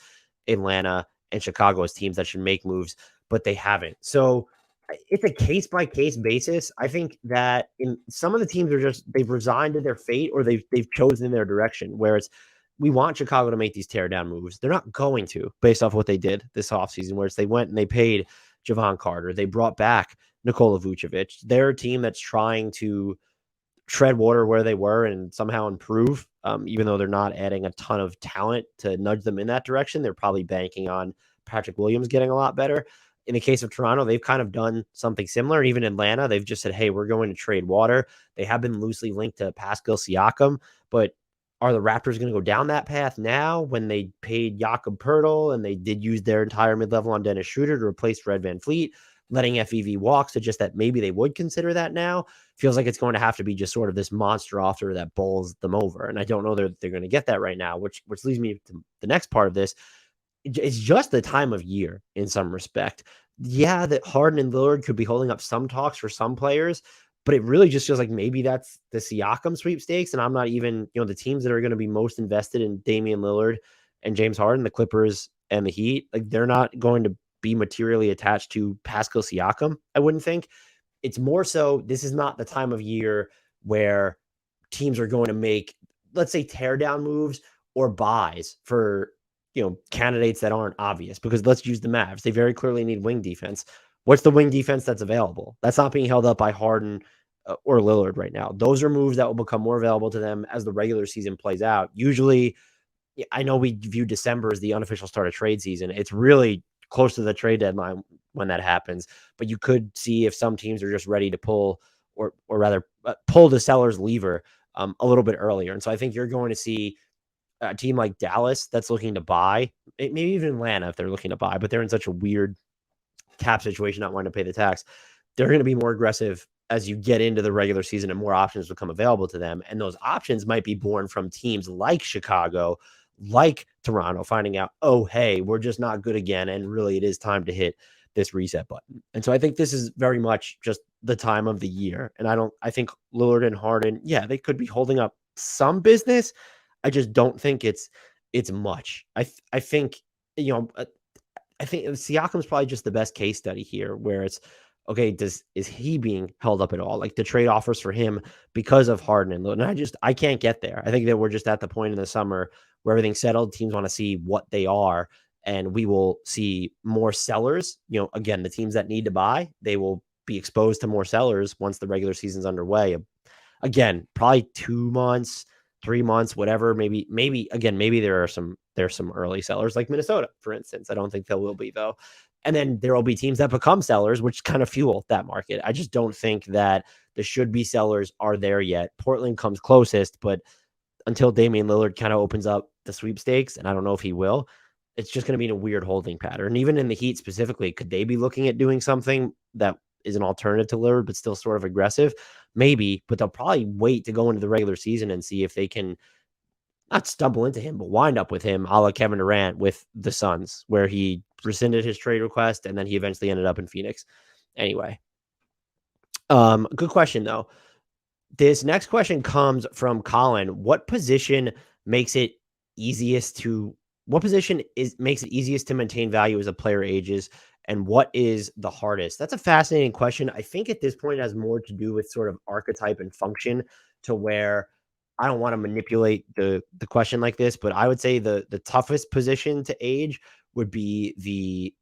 Atlanta, and Chicago as teams that should make moves, but they haven't. So it's a case-by-case basis. I think that in some of the teams they've resigned to their fate, or they've chosen their direction, whereas we want Chicago to make these teardown moves. They're not going to, based off what they did this offseason, whereas they went and they paid Javon Carter. They brought back Nikola Vucevic. They're a team that's trying to tread water where they were and somehow improve, even though they're not adding a ton of talent to nudge them in that direction. They're probably banking on Patrick Williams getting a lot better. In the case of Toronto, they've kind of done something similar. And even Atlanta, they've just said, hey, we're going to trade water. They have been loosely linked to Pascal Siakam, but are the Raptors going to go down that path now when they paid Jakob Poeltl and they did use their entire mid-level on Dennis Schroeder to replace Fred VanVleet, letting FEV walk, suggest that maybe they would consider that now? Feels like it's going to have to be just sort of this monster offer that bowls them over. And I don't know that they're going to get that right now, which leads me to the next part of this. It's just the time of year in some respect. Yeah, that Harden and Lillard could be holding up some talks for some players, but it really just feels like maybe that's the Siakam sweepstakes. And I'm not even, the teams that are going to be most invested in Damian Lillard and James Harden, the Clippers and the Heat, like they're not going to be materially attached to Pascal Siakam, I wouldn't think. It's more so this is not the time of year where teams are going to make, let's say, teardown moves or buys for, candidates that aren't obvious, because let's use the Mavs. They very clearly need wing defense. What's the wing defense that's available? That's not being held up by Harden or Lillard right now. Those are moves that will become more available to them as the regular season plays out. Usually, I know we view December as the unofficial start of trade season. It's really close to the trade deadline when that happens, but you could see if some teams are just ready to pull, or rather pull the seller's lever a little bit earlier. And so I think you're going to see a team like Dallas that's looking to buy, maybe even Atlanta if they're looking to buy, but they're in such a weird cap situation, not wanting to pay the tax. They're going to be more aggressive as you get into the regular season and more options become available to them. And those options might be born from teams like Chicago, like Toronto, finding out, oh, hey, we're just not good again. And really, it is time to hit this reset button. And so I think this is very much just the time of the year. And I think Lillard and Harden, yeah, they could be holding up some business. I just don't think it's much. I think, I think Siakam's probably just the best case study here, where it's okay. Is he being held up at all? Like the trade offers for him because of Harden and Lillard. And I can't get there. I think that we're just at the point in the summer where everything's settled. Teams want to see what they are, and we will see more sellers. Again, the teams that need to buy, they will be exposed to more sellers once the regular season's underway. Again, probably 2 months, 3 months, whatever. Maybe there's some early sellers like Minnesota, for instance. I don't think there will be, though. And then there will be teams that become sellers, which kind of fuel that market. I just don't think that the should be sellers are there yet. Portland comes closest, but until Damian Lillard kind of opens up the sweepstakes, and I don't know if he will, it's just going to be in a weird holding pattern. Even in the Heat specifically, could they be looking at doing something that is an alternative to Lillard, but still sort of aggressive? Maybe, but they'll probably wait to go into the regular season and see if they can not stumble into him, but wind up with him, a la Kevin Durant with the Suns, where he rescinded his trade request and then he eventually ended up in Phoenix. Anyway, good question though. This next question comes from Colin. What position makes it easiest to maintain value as a player ages, and what is the hardest? That's a fascinating question. I think at this point it has more to do with sort of archetype and function, to where I don't want to manipulate the question like this, but I would say the toughest position to age would be the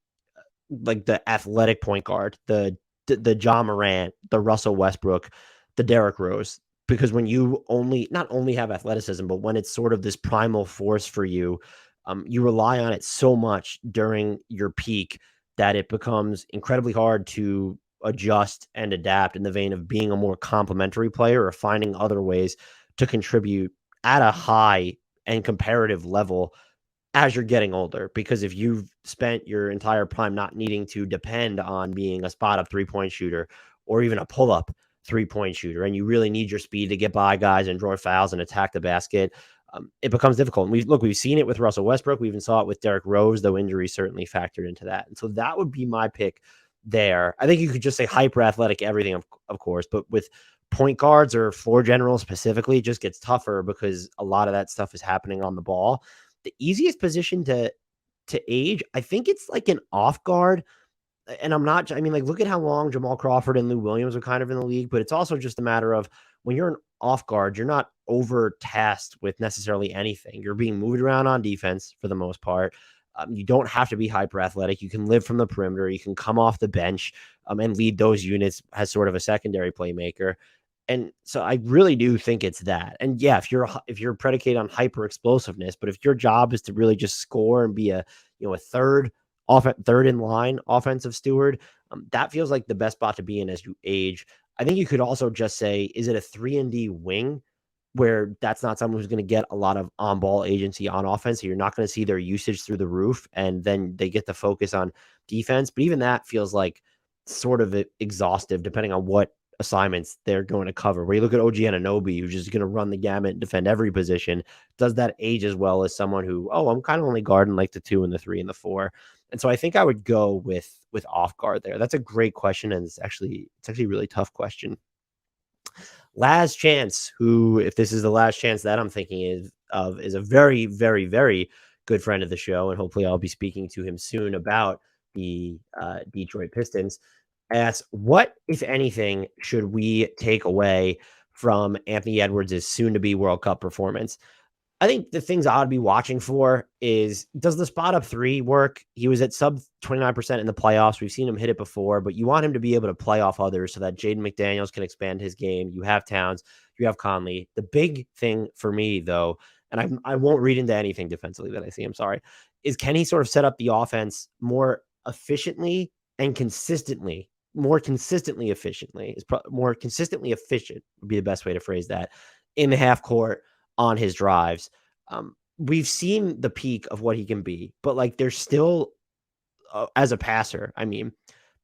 athletic point guard, the Ja Morant, the Russell Westbrook, the Derrick Rose. Because when you not only have athleticism, but when it's sort of this primal force for you, you rely on it so much during your peak that it becomes incredibly hard to adjust and adapt in the vein of being a more complementary player or finding other ways to contribute at a high and comparative level as you're getting older. Because if you've spent your entire prime not needing to depend on being a spot up 3-point shooter or even a pull up 3-point shooter, and you really need your speed to get by guys and draw fouls and attack the basket, it becomes difficult. And we've seen it with Russell Westbrook. We even saw it with Derrick Rose, though injury certainly factored into that. And so that would be my pick there. I think you could just say hyper athletic everything, of course, but with point guards or floor generals specifically, it just gets tougher because a lot of that stuff is happening on the ball. The easiest position to age, I think it's like an off guard. And look at how long Jamal Crawford and Lou Williams are kind of in the league, but it's also just a matter of when you're an off guard, you're not overtasked with necessarily anything. You're being moved around on defense for the most part. You don't have to be hyper athletic. You can live from the perimeter. You can come off the bench and lead those units as sort of a secondary playmaker. And so I really do think it's that. And yeah, if you're predicated on hyper explosiveness, but if your job is to really just score and be a third in line offensive steward, that feels like the best spot to be in as you age. I think you could also just say, is it a 3-and-D wing, where that's not someone who's going to get a lot of on-ball agency on offense, so you're not going to see their usage through the roof, and then they get to focus on defense. But even that feels like sort of exhaustive, depending on what assignments they're going to cover. Where you look at OG Anunoby, who's just going to run the gamut and defend every position, does that age as well as someone who, I'm kind of only guarding like the 2 and the 3 and the 4. And so I think I would go with off guard there. That's a great question, and it's actually a really tough question. Last Chance, who, if this is the last chance that I'm thinking is a very, very, very good friend of the show, and hopefully I'll be speaking to him soon about the Detroit Pistons, asks, what, if anything, should we take away from Anthony Edwards' soon-to-be World Cup performance? I think the things I would be watching for is, does the spot up 3 work? He was at sub 29% in the playoffs. We've seen him hit it before, but you want him to be able to play off others so that Jaden McDaniels can expand his game. You have Towns, you have Conley. The big thing for me, though, and I won't read into anything defensively that I see, I'm sorry, is can he sort of set up the offense more efficiently and consistently? More consistently efficient would be the best way to phrase that, in the half court on his drives. we've seen the peak of what he can be, but like there's still as a passer, I mean,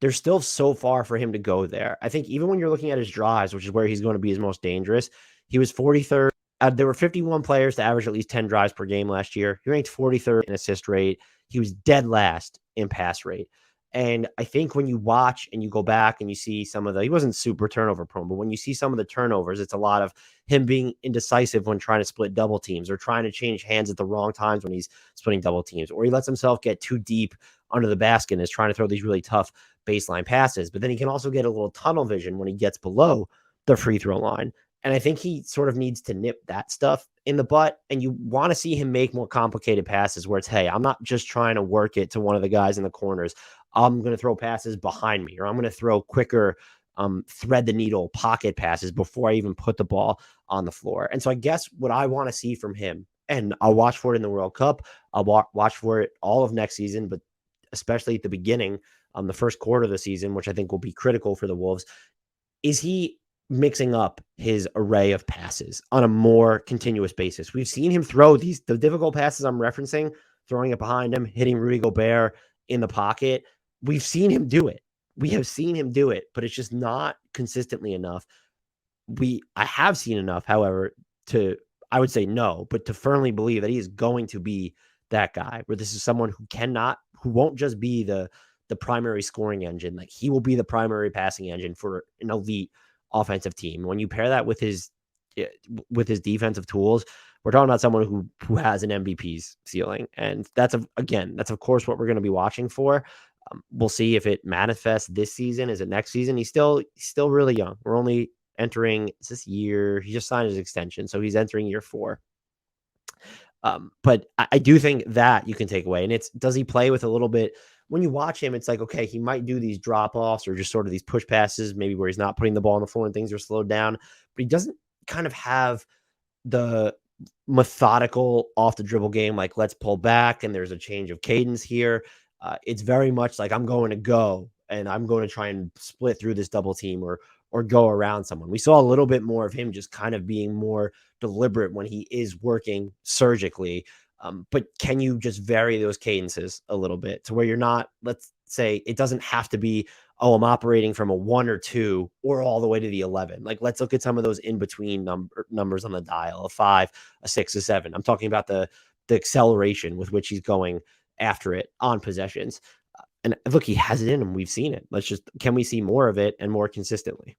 there's still so far for him to go there. I think even when you're looking at his drives, which is where he's going to be his most dangerous, he was 43rd. There were 51 players to average at least 10 drives per game last year. He ranked 43rd in assist rate. He was dead last in pass rate. And I think when you watch and you go back and you see some of he wasn't super turnover prone, but when you see some of the turnovers, it's a lot of him being indecisive when trying to split double teams or trying to change hands at the wrong times when he's splitting double teams, or he lets himself get too deep under the basket and is trying to throw these really tough baseline passes. But then he can also get a little tunnel vision when he gets below the free throw line. And I think he sort of needs to nip that stuff in the butt. And you want to see him make more complicated passes where it's, hey, I'm not just trying to work it to one of the guys in the corners. I'm going to throw passes behind me, or I'm going to throw quicker thread the needle pocket passes before I even put the ball on the floor. And so I guess what I want to see from him, and I'll watch for it in the World Cup, I'll watch for it all of next season, but especially at the beginning, the first quarter of the season, which I think will be critical for the Wolves, is he mixing up his array of passes on a more continuous basis. We've seen him throw the difficult passes I'm referencing, throwing it behind him, hitting Rudy Gobert in the pocket. We've seen him do it. We have seen him do it, but it's just not consistently enough. I have seen enough, however, I would say no, but to firmly believe that he is going to be that guy, where this is someone who won't just be the primary scoring engine. Like, he will be the primary passing engine for an elite offensive team. When you pair that with his defensive tools, we're talking about someone who has an MVP's ceiling. And that's of course what we're going to be watching for. We'll see if it manifests this season. Is it next season? He's still really young. We're only entering this year. He just signed his extension, so he's entering year 4. But I do think that you can take away. And does he play with a little bit? When you watch him, it's like, okay, he might do these drop-offs or just sort of these push passes, maybe where he's not putting the ball on the floor and things are slowed down, but he doesn't kind of have the methodical off the dribble game. Like, let's pull back and there's a change of cadence here. It's very much like, I'm going to go and I'm going to try and split through this double team or go around someone. We saw a little bit more of him just kind of being more deliberate when he is working surgically. But can you just vary those cadences a little bit to where you're not, let's say, it doesn't have to be, oh, I'm operating from a 1 or 2 or all the way to the 11. Like, let's look at some of those in between numbers on the dial, a 5, a 6, a 7. I'm talking about the acceleration with which he's going after it on possessions. And look, he has it in him. We've seen it. Can we see more of it and more consistently?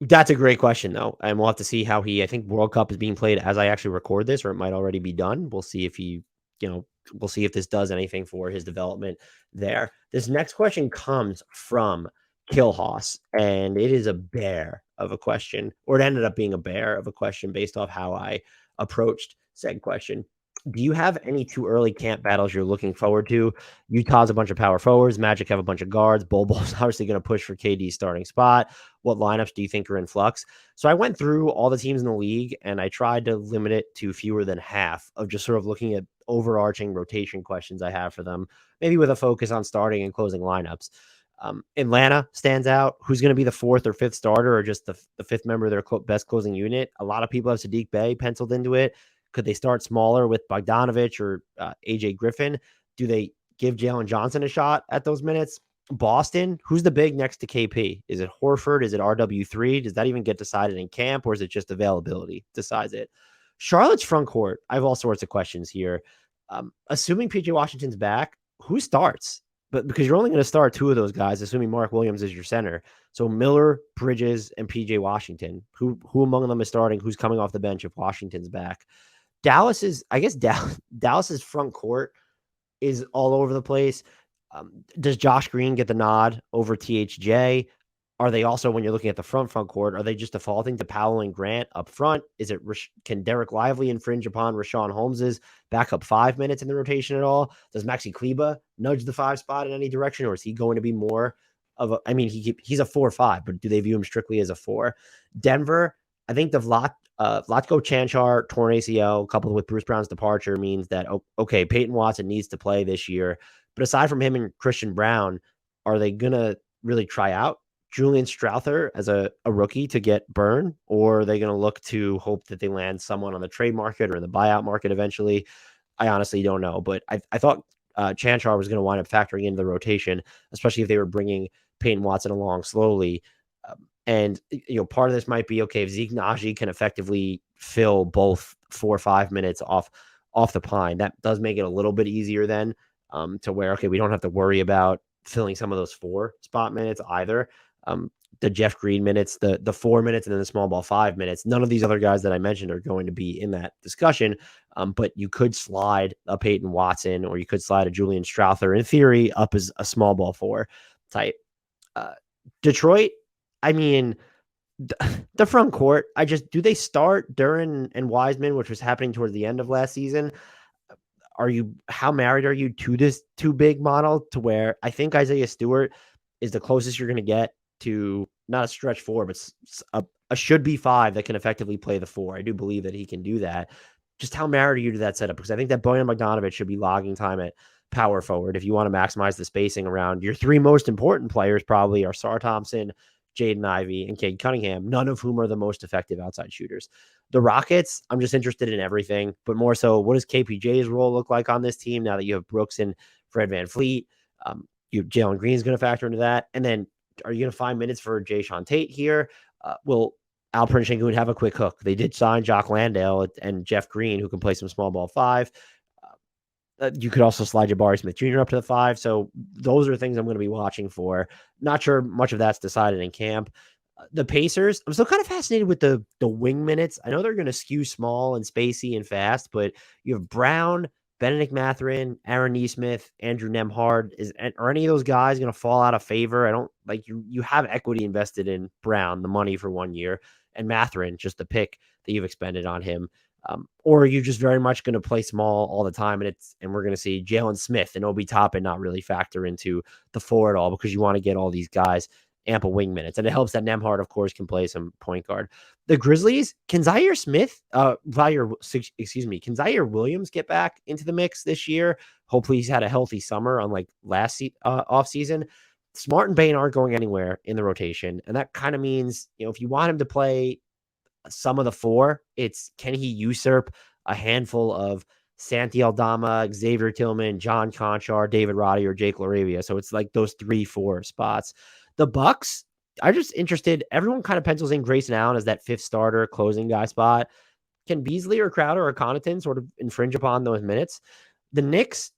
That's a great question, though. And we'll have to see how I think World Cup is being played as I actually record this, or it might already be done. We'll see if we'll see if this does anything for his development there. This next question comes from Killhoss, and it is a bear of a question, or it ended up being a bear of a question based off how I approached said question. Do you have any too early camp battles you're looking forward to? Utah's a bunch of power forwards. Magic have a bunch of guards. Bol Bol's obviously going to push for KD's starting spot. What lineups do you think are in flux? So I went through all the teams in the league, and I tried to limit it to fewer than half of just sort of looking at overarching rotation questions I have for them, maybe with a focus on starting and closing lineups. Atlanta stands out. Who's going to be the 4th or 5th starter, or just the 5th member of their best closing unit? A lot of people have Sadiq Bey penciled into it. Could they start smaller with Bogdanovich or AJ Griffin? Do they give Jalen Johnson a shot at those minutes? Boston, who's the big next to KP? Is it Horford? Is it RW3? Does that even get decided in camp, or is it just availability decides it? Charlotte's front court, I have all sorts of questions here. Assuming PJ Washington's back, who starts? But because you're only going to start 2 of those guys, assuming Mark Williams is your center. So Miller, Bridges, and PJ Washington. Who among them is starting? Who's coming off the bench if Washington's back? Dallas's front court is all over the place. Does Josh Green get the nod over THJ? Are they also, when you're looking at the front court, are they just defaulting to Powell and Grant up front? Can Derek Lively infringe upon Rashawn Holmes's backup 5 minutes in the rotation at all? Does Maxi Kleba nudge the 5 spot in any direction, or is he going to be more of a? I mean, he's a 4-5, but do they view him strictly as a 4? Denver, I think the Vlatko Cancar torn ACL coupled with Bruce Brown's departure means that, okay, Peyton Watson needs to play this year. But aside from him and Christian Brown, are they going to really try out Julian Strawther as a rookie to get burned, or are they going to look to hope that they land someone on the trade market or in the buyout market eventually? I honestly don't know, but I thought Chanchar was going to wind up factoring into the rotation, especially if they were bringing Peyton Watson along slowly. And part of this might be, okay, if Zeke Naji can effectively fill both 4 or 5 minutes off the pine, that does make it a little bit easier then, to where, okay, we don't have to worry about filling some of those 4 spot minutes either. The Jeff Green minutes, the 4 minutes, and then the small ball 5 minutes. None of these other guys that I mentioned are going to be in that discussion. But you could slide a Peyton Watson, or you could slide a Julian Strawther in theory up as a small ball 4 type. Detroit, I mean, the front court, do they start Duren and Wiseman, which was happening towards the end of last season? How married are you to this too big model, to where I think Isaiah Stewart is the closest you're going to get to not a stretch 4, but a should be 5 that can effectively play the 4. I do believe that he can do that. Just how married are you to that setup? Because I think that Bojan Bogdanovic should be logging time at power forward if you want to maximize the spacing around your 3 most important players. Probably are Sar Thompson, Jaden Ivey, and Cade Cunningham, none of whom are the most effective outside shooters. The Rockets, I'm just interested in everything, but more so, what does KPJ's role look like on this team now that you have Brooks and Fred VanVleet? Jalen Green is going to factor into that. And then are you going to find minutes for Jayshawn Tate here? Will Alperen Sengun have a quick hook? They did sign Jock Landale and Jeff Green, who can play some small ball 5. You could also slide Jabari Smith Jr. up to the 5. So those are things I'm going to be watching for. Not sure much of that's decided in camp. The Pacers, I'm still kind of fascinated with the wing minutes. I know they're going to skew small and spacey and fast, but you have Brown, Benedict Mathurin, Aaron Nesmith, Andrew Nembhard. Are any of those guys going to fall out of favor? I don't like you have equity invested in Brown, the money for 1 year, and Mathurin, just the pick that you've expended on him. Or are you just very much going to play small all the time, and we're going to see Jalen Smith and Obi Toppin not really factor into the 4 at all, because you want to get all these guys ample wing minutes. And it helps that Nembhard, of course, can play some point guard. The Grizzlies, can Zaire Williams get back into the mix this year? Hopefully he's had a healthy summer, unlike last offseason. Smart and Bane aren't going anywhere in the rotation. And that kind of means, if you want him to play some of the 4, it's can he usurp a handful of Santi Aldama, Xavier Tillman, John Conchar, David Roddy, or Jake LaRavia. So it's like those 3-4 spots. The Bucks, I'm just interested. Everyone kind of pencils in Grayson Allen as that 5th starter closing guy spot. Can Beasley or Crowder or Connaughton sort of infringe upon those minutes? The Knicks,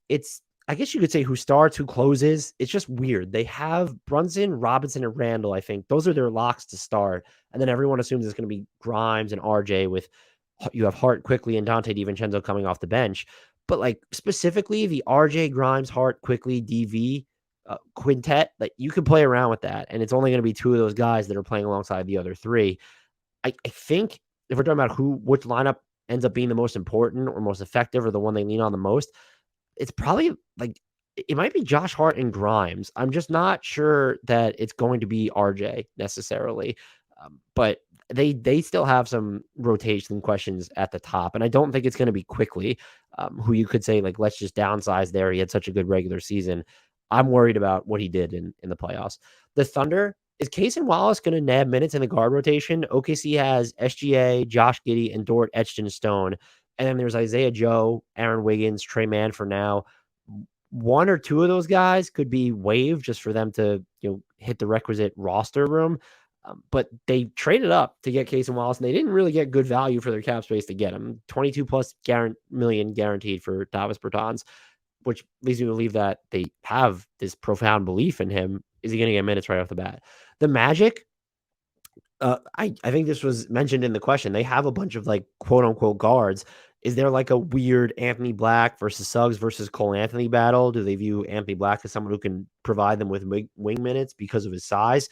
I guess you could say who starts, who closes. It's just weird. They have Brunson, Robinson, and Randle, I think. Those are their locks to start. And then everyone assumes it's going to be Grimes and RJ, with you have Hart quickly and Dante DiVincenzo coming off the bench. But like specifically the RJ, Grimes, Hart, quickly, DV quintet, like you could play around with that. And it's only going to be 2 of those guys that are playing alongside the other 3. I think if we're talking about which lineup ends up being the most important or most effective, or the one they lean on the most, it's probably it might be Josh Hart and Grimes. I'm just not sure that it's going to be RJ necessarily, but they still have some rotation questions at the top, and I don't think it's going to be quickly. Who you could say, like, let's just downsize there. He had such a good regular season. I'm worried about what he did in the playoffs. The Thunder, is Cason Wallace going to nab minutes in the guard rotation? OKC has SGA, Josh Giddey, and Dort etched in stone. And then there's Isaiah Joe, Aaron Wiggins, Trey Mann for now. 1 or 2 of those guys could be waived just for them to hit the requisite roster room. But they traded up to get Cason Wallace, and they didn't really get good value for their cap space to get him. 22 plus million guaranteed for Davis Bertans, which leads me to believe that they have this profound belief in him. Is he going to get minutes right off the bat? The Magic, I think this was mentioned in the question. They have a bunch of like quote unquote guards. Is there like a weird Anthony Black versus Suggs versus Karl-Anthony battle? Do they view Anthony Black as someone who can provide them with wing minutes because of his size?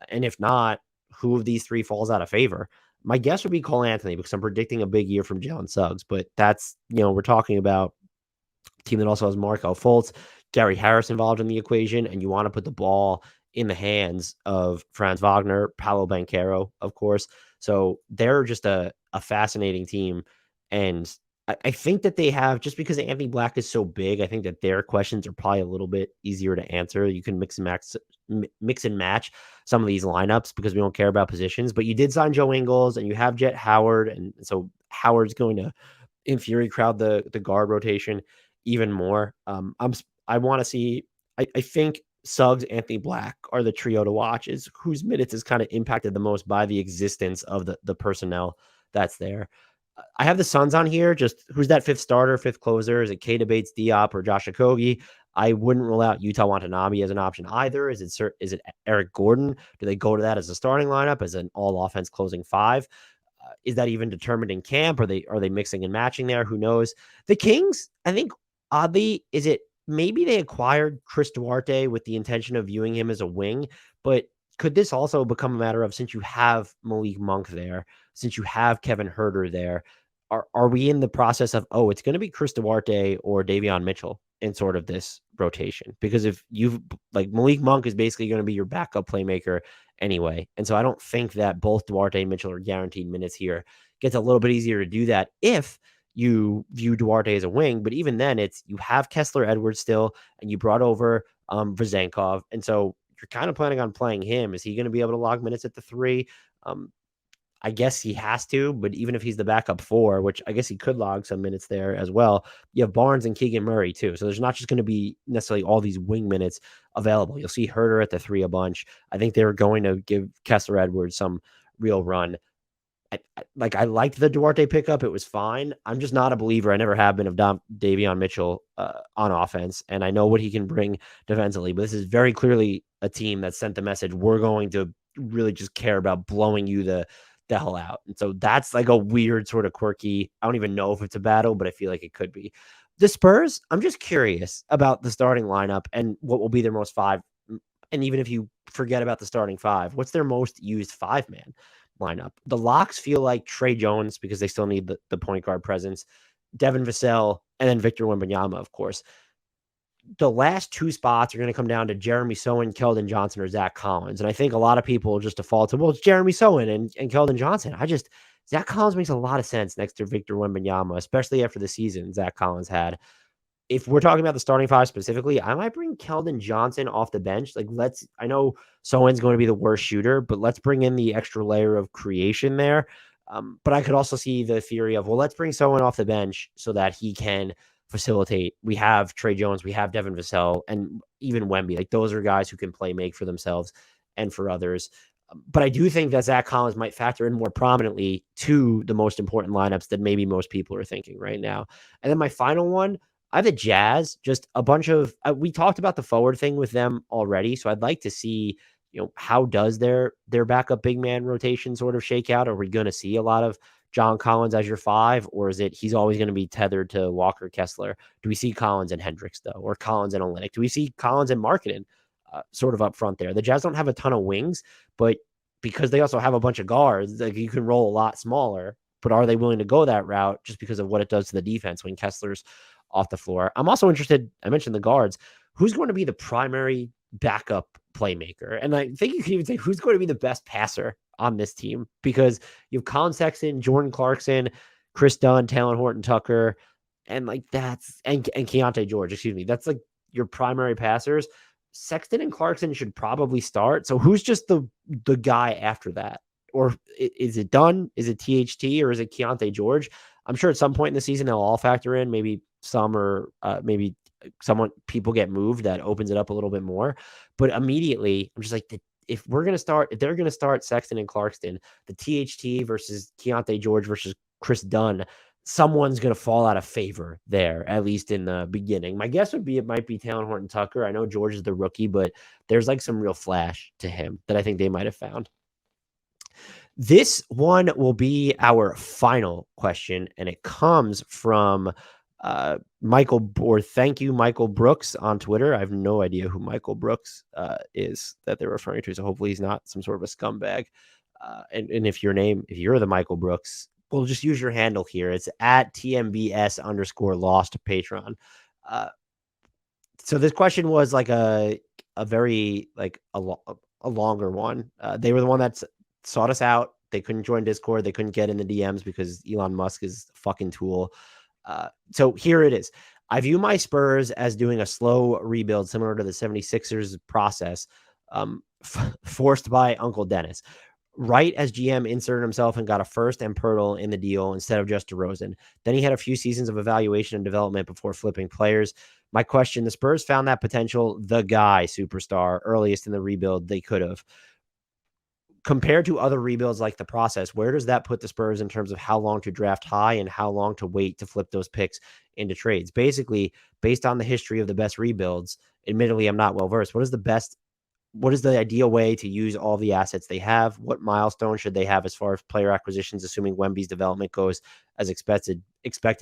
And if not, who of these 3 falls out of favor? My guess would be Karl-Anthony, because I'm predicting a big year from Jalen Suggs. But that's, we're talking about a team that also has Markelle Fultz, Gary Harris involved in the equation, and you want to put the ball in the hands of Franz Wagner, Paolo Banchero, of course. So they're just a fascinating team. And I think that they have, just because Anthony Black is so big, I think that their questions are probably a little bit easier to answer. You can mix and match some of these lineups because we don't care about positions. But you did sign Joe Ingles and you have Jet Howard, and so Howard's going to, in theory, crowd the guard rotation even more. I want to see. I think Suggs, Anthony Black are the trio to watch. Is whose minutes is kind of impacted the most by the existence of the personnel that's there. I have the Suns on here. Just who's that fifth starter, fifth closer? Is it Keita Bates, Diop, or Josh Okogie? I wouldn't rule out Utah Watanabe as an option either. Is it Eric Gordon? Do they go to that as a starting lineup, as an all offense closing five? Is that even determined in camp? Are they mixing and matching there? Who knows? The Kings, I think, oddly, is it maybe they acquired Chris Duarte with the intention of viewing him as a wing, but could this also become a matter of, since you have Malik Monk there, since you have Kevin Huerter there, are we in the process of, it's going to be Chris Duarte or Davion Mitchell in sort of this rotation? Because if you've, like, Malik Monk is basically going to be your backup playmaker anyway. And so I don't think that both Duarte and Mitchell are guaranteed minutes here. Gets a little bit easier to do that if you view Duarte as a wing. But even then, it's, you have Kessler Edwards still, and you brought over Vezenkov. And so you're kind of planning on playing him. Is he going to be able to log minutes at the three? I guess he has to, but even if he's the backup four, which I guess he could log some minutes there as well, you have Barnes and Keegan Murray too. So there's not just going to be necessarily all these wing minutes available. You'll see Huerter at the three a bunch. I think they're going to give Kessler Edwards some real run. I liked the Duarte pickup. It was fine. I'm just not a believer. I never have been of Davion Mitchell on offense, and I know what he can bring defensively, but this is very clearly a team that sent the message, we're going to really just care about blowing you the hell out. And so that's like a weird sort of quirky, I don't even know if it's a battle, but I feel like it could be. The Spurs, I'm just curious about the starting lineup and what will be their most five. And even if you forget about the starting five, what's their most used five-man lineup? The locks feel like Trey Jones, because they still need the point guard presence, Devin Vassell, and then Victor Wembanyama, of course. The last two spots are going to come down to Jeremy Sohan, Keldon Johnson, or Zach Collins. And I think a lot of people just default to, well, it's Jeremy Sohan and Keldon Johnson. Zach Collins makes a lot of sense next to Victor Wembanyama, especially after the season Zach Collins had. If we're talking about the starting five specifically, I might bring Keldon Johnson off the bench. I know Sohan's going to be the worst shooter, but let's bring in the extra layer of creation there. But I could also see the theory of, well, let's bring Sohan off the bench so that he can facilitate. We have Trey Jones, we have Devin Vassell, and even Wemby. Like, those are guys who can make for themselves and for others. But I do think that Zach Collins might factor in more prominently to the most important lineups that maybe most people are thinking right now. And then my final one, I have the Jazz, just a bunch of, we talked about the forward thing with them already. So I'd like to see, how does their backup big man rotation sort of shake out? Are we going to see a lot of John Collins as your five, or is it he's always going to be tethered to Walker Kessler? Do we see Collins and Hendricks though, or Collins and Olynyk? Do we see Collins and Markkanen sort of up front there? The Jazz don't have a ton of wings, but because they also have a bunch of guards, like, you can roll a lot smaller. But are they willing to go that route just because of what it does to the defense when Kessler's off the floor? I'm also interested, I mentioned the guards, who's going to be the primary backup playmaker? And I think you can even say who's going to be the best passer on this team, because you have Colin Sexton, Jordan Clarkson, Chris Dunn, Talen Horton-Tucker, and Keontae George, excuse me. That's like your primary passers. Sexton and Clarkson should probably start. So who's just the guy after that? Or is it Dunn? Is it THT? Or is it Keontae George? I'm sure at some point in the season they'll all factor in. Maybe some, or maybe people get moved that opens it up a little bit more. But immediately, I'm just like, if they're going to start Sexton and Clarkson, the THT versus Keontae George versus Chris Dunn, someone's going to fall out of favor there, at least in the beginning. My guess would be it might be Talen Horton-Tucker. I know George is the rookie, but there's like some real flash to him that I think they might have found. This one will be our final question, and it comes from thank you, Michael Brooks on Twitter. I have no idea who Michael Brooks is that they're referring to, so hopefully he's not some sort of a scumbag. And if you're the Michael Brooks, we'll just use your handle here. It's at TMBS_lost Patreon. So this question was like a very like a longer one. They were the one that sought us out. They couldn't join Discord. They couldn't get in the DMs because Elon Musk is a fucking tool. So here it is. I view my Spurs as doing a slow rebuild similar to the 76ers process, forced by Uncle Dennis. Right as GM inserted himself and got a first and Pirtle in the deal instead of just DeRozan. Then he had a few seasons of evaluation and development before flipping players. My question, the Spurs found that potential, the guy superstar, earliest in the rebuild they could have. Compared to other rebuilds like the process, where does that put the Spurs in terms of how long to draft high and how long to wait to flip those picks into trades? Basically, based on the history of the best rebuilds, admittedly, I'm not well versed. What is the ideal way to use all the assets they have? What milestone should they have as far as player acquisitions, assuming Wemby's development goes as expected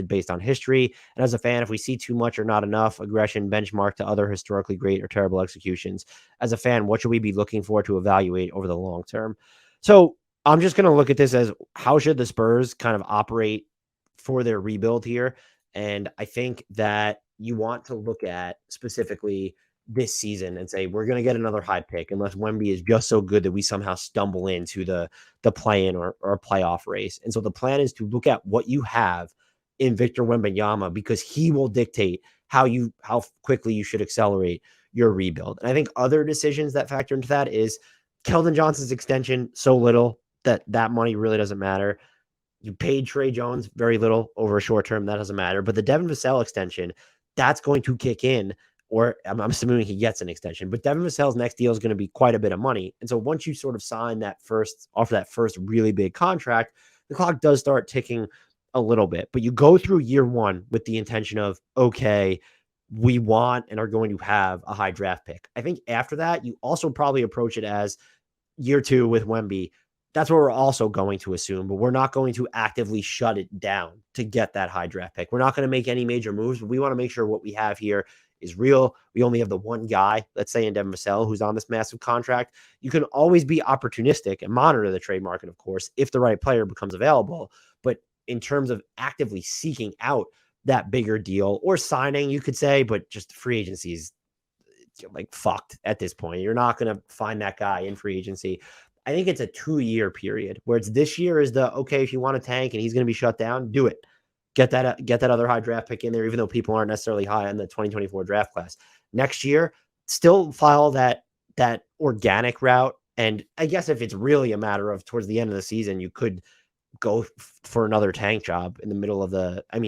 based on history? And as a fan, if we see too much or not enough aggression benchmarked to other historically great or terrible executions, as a fan, what should we be looking for to evaluate over the long term? So I'm just going to look at this as how should the Spurs kind of operate for their rebuild here? And I think that you want to look at specifically this season and say we're going to get another high pick unless Wemby is just so good that we somehow stumble into the play-in or playoff race. And so the plan is to look at what you have in Victor Wembanyama because he will dictate how quickly you should accelerate your rebuild. And I think other decisions that factor into that is Keldon Johnson's extension so little that money really doesn't matter. You paid Trey Jones very little over a short term. That doesn't matter. But the Devin Vassell extension, that's going to kick in, or I'm assuming he gets an extension. But Devin Vassell's next deal is going to be quite a bit of money. And so once you sort of sign off that first really big contract, the clock does start ticking a little bit. But you go through year one with the intention of, okay, we want and are going to have a high draft pick. I think after that, you also probably approach it as year two with Wemby. That's what we're also going to assume, but we're not going to actively shut it down to get that high draft pick. We're not going to make any major moves, but we want to make sure what we have here is real. We only have the one guy, let's say in Devin Vassell, who's on this massive contract. You can always be opportunistic and monitor the trade market, of course, if the right player becomes available. But in terms of actively seeking out that bigger deal or signing, you could say, but just free agency is like fucked at this point. You're not going to find that guy in free agency. I think it's a 2-year period where it's this year is the, okay, if you want to tank and he's going to be shut down, do it. Get that other high draft pick in there, even though people aren't necessarily high on the 2024 draft class. Next year, still follow that organic route. And I guess if it's really a matter of towards the end of the season, you could go for another tank job in the middle of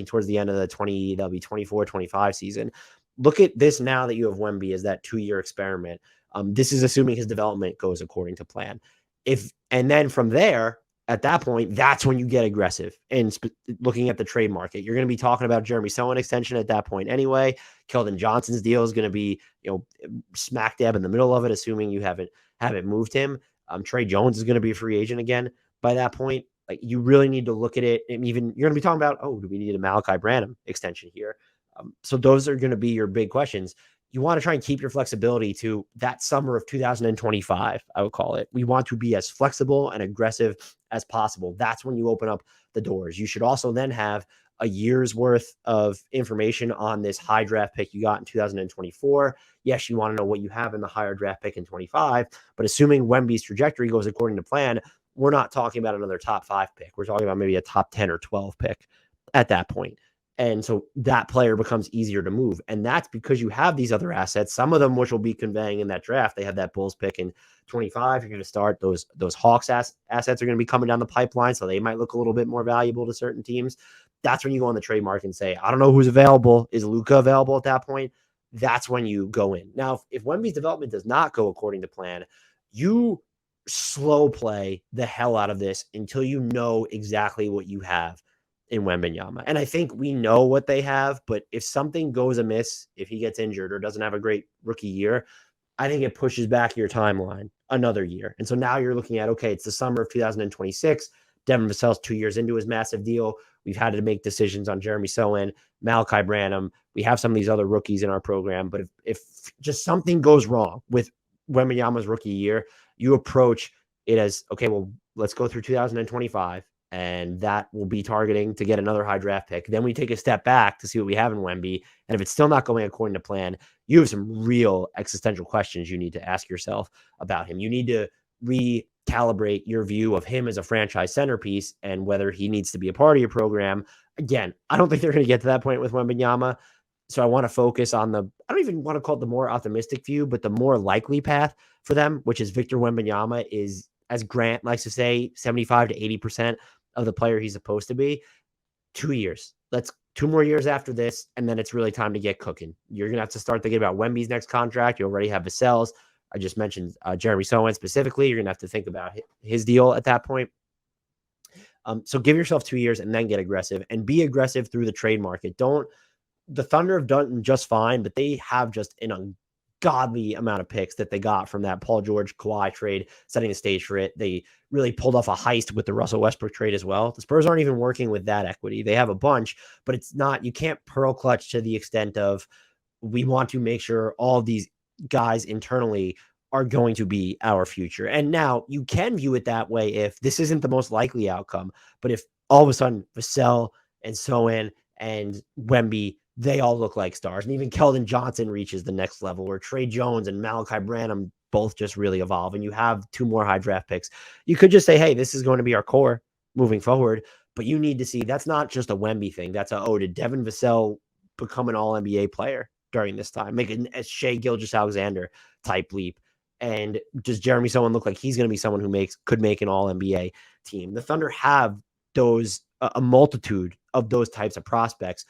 towards the end of that'll be 24, 25 season. Look at this now that you have Wemby as that 2-year experiment. This is assuming his development goes according to plan. And then from there, at that point, that's when you get aggressive and looking at the trade market. You're going to be talking about Jeremy Sohan extension at that point anyway. Keldon Johnson's deal is going to be, smack dab in the middle of it, assuming you haven't moved him. Trey Jones is going to be a free agent again by that point. Like, you really need to look at it. And even you're going to be talking about, do we need a Malachi Branham extension here? So those are going to be your big questions. You want to try and keep your flexibility to that summer of 2025, I would call it. We want to be as flexible and aggressive as possible. That's when you open up the doors. You should also then have a year's worth of information on this high draft pick you got in 2024. Yes, you want to know what you have in the higher draft pick in 25, but assuming Wemby's trajectory goes according to plan, we're not talking about another top 5 pick. We're talking about maybe a top 10 or 12 pick at that point. And so that player becomes easier to move. And that's because you have these other assets, some of them which will be conveying in that draft. They have that Bulls pick in 25. You're going to start those Hawks assets are going to be coming down the pipeline. So they might look a little bit more valuable to certain teams. That's when you go on the trade market and say, I don't know who's available. Is Luka available at that point? That's when you go in. Now, if Wemby's development does not go according to plan, you slow play the hell out of this until you know exactly what you have in Wembanyama. And I think we know what they have, but if something goes amiss, if he gets injured or doesn't have a great rookie year, I think it pushes back your timeline another year. And so now you're looking at, okay, it's the summer of 2026. Devin Vassell's 2 years into his massive deal. We've had to make decisions on Jeremy Sohan, Malachi Branham. We have some of these other rookies in our program, but if just something goes wrong with Wembanyama's rookie year, you approach it as, okay, well, let's go through 2025. And that will be targeting to get another high draft pick. Then we take a step back to see what we have in Wemby. And if it's still not going according to plan, you have some real existential questions you need to ask yourself about him. You need to calibrate your view of him as a franchise centerpiece and whether he needs to be a part of your program. Again, I don't think they're going to get to that point with Wembanyama. So I want to focus on I don't even want to call it the more optimistic view, but the more likely path for them, which is Victor Wembanyama is, as Grant likes to say, 75 to 80% of the player he's supposed to be. 2 years. Let's 2 more years after this, and then it's really time to get cooking. You're going to have to start thinking about Wemby's next contract. You already have Vassell's. I just mentioned Jeremy Sohan specifically. You're going to have to think about his deal at that point. So give yourself 2 years and then get aggressive, and be aggressive through the trade market. The Thunder have done just fine, but they have just an ungodly amount of picks that they got from that Paul George Kawhi trade, setting the stage for it. They really pulled off a heist with the Russell Westbrook trade as well. The Spurs aren't even working with that equity. They have a bunch, but it's not, you can't pearl clutch to the extent of, we want to make sure all of these guys internally are going to be our future. And now you can view it that way if this isn't the most likely outcome, but if all of a sudden Vassell and Sohan and Wemby, they all look like stars. And even Keldon Johnson reaches the next level, or Trey Jones and Malachi Branham both just really evolve, and you have 2 more high draft picks. You could just say, hey, this is going to be our core moving forward. But you need to see, that's not just a Wemby thing. That's did Devin Vassell become an all-NBA player during this time? Make a Shea Gilgeous-Alexander type leap. And does Jeremy Sohan look like he's going to be someone who could make an all-NBA team? The Thunder have a multitude of those types of prospects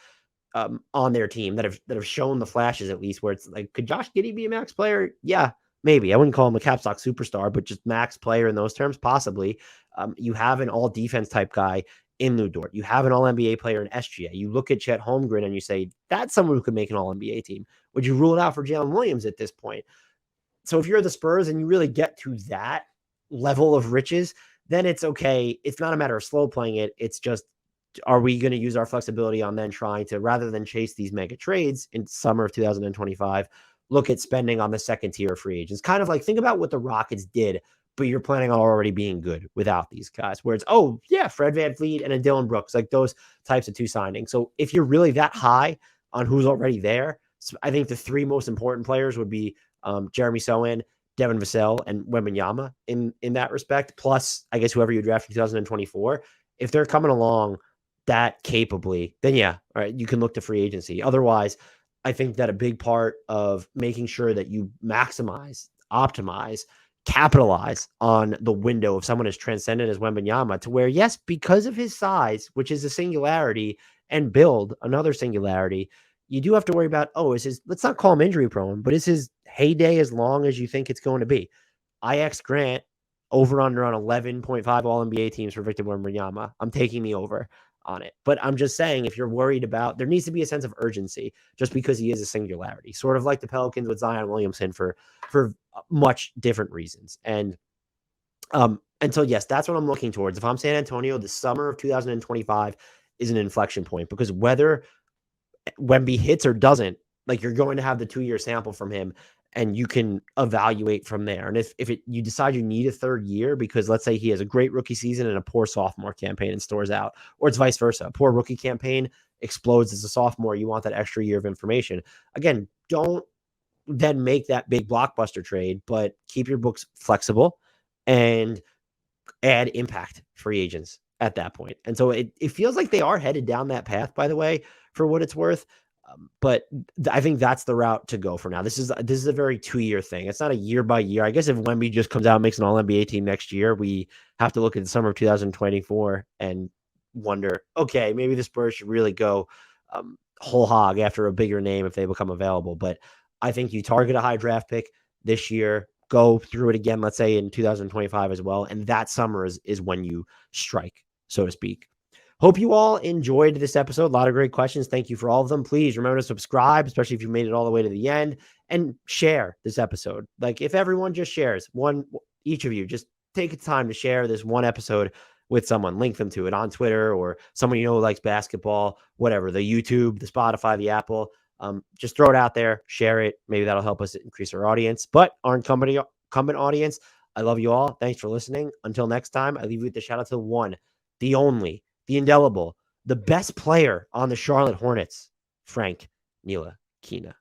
on their team that have shown the flashes, at least, where it's like, could Josh Giddey be a max player? Yeah, maybe. I wouldn't call him a cap stock superstar, but just max player in those terms, possibly. You have an all defense type guy in Lou Dort. You have an all NBA player in SGA. You look at Chet Holmgren and you say, that's someone who could make an all NBA team. Would you rule it out for Jalen Williams at this point? So if you're the Spurs and you really get to that level of riches, then it's okay. It's not a matter of slow playing it. It's just, are we going to use our flexibility on then trying to, rather than chase these mega trades in summer of 2025, look at spending on the second tier of free agents? Kind of like, think about what the Rockets did, but you're planning on already being good without these guys, where it's, oh yeah, Fred VanVleet and a Dylan Brooks, like those types of 2 signings. So if you're really that high on who's already there, I think the 3 most important players would be Jeremy Sohan, Devin Vassell, and Wembanyama in that respect. Plus, I guess whoever you draft in 2024, if they're coming along that capably, then yeah, all right, you can look to free agency. Otherwise, I think that a big part of making sure that you maximize, optimize, capitalize on the window of someone as transcendent as Wembanyama, to where, yes, because of his size, which is a singularity, and build, another singularity, you do have to worry about, let's not call him injury prone, but is his heyday as long as you think it's going to be? IX Grant, over under on 11.5 all NBA teams for Victor Wembanyama. I'm taking the over on it. But I'm just saying, if you're worried about, there needs to be a sense of urgency just because he is a singularity, sort of like the Pelicans with Zion Williamson for much different reasons. And so yes, that's what I'm looking towards. If I'm San Antonio, the summer of 2025 is an inflection point, because whether Wemby hits or doesn't, like, you're going to have the 2-year sample from him, and you can evaluate from there. And if you decide you need a 3rd year, because let's say he has a great rookie season and a poor sophomore campaign and stores out, or it's vice versa, a poor rookie campaign explodes as a sophomore, you want that extra year of information. Again, don't then make that big blockbuster trade, but keep your books flexible and add impact free agents at that point. And so it feels like they are headed down that path, by the way, for what it's worth. But I think that's the route to go for now. This is a very 2-year thing. It's not a year by year. I guess if Wemby just comes out and makes an all NBA team next year, we have to look at the summer of 2024 and wonder, okay, maybe the Spurs should really go whole hog after a bigger name if they become available. But I think you target a high draft pick this year, go through it again, let's say in 2025 as well. And that summer is when you strike, so to speak. Hope you all enjoyed this episode. A lot of great questions. Thank you for all of them. Please remember to subscribe, especially if you made it all the way to the end, and share this episode. Like, if everyone just shares each of you, just take the time to share this one episode with someone, link them to it on Twitter, or someone you know who likes basketball, whatever, the YouTube, the Spotify, the Apple. Just throw it out there, share it. Maybe that'll help us increase our audience. But our incumbent audience, I love you all. Thanks for listening. Until next time, I leave you with the shout out to the one, the only, the indelible, the best player on the Charlotte Hornets, Frank Ntilikina.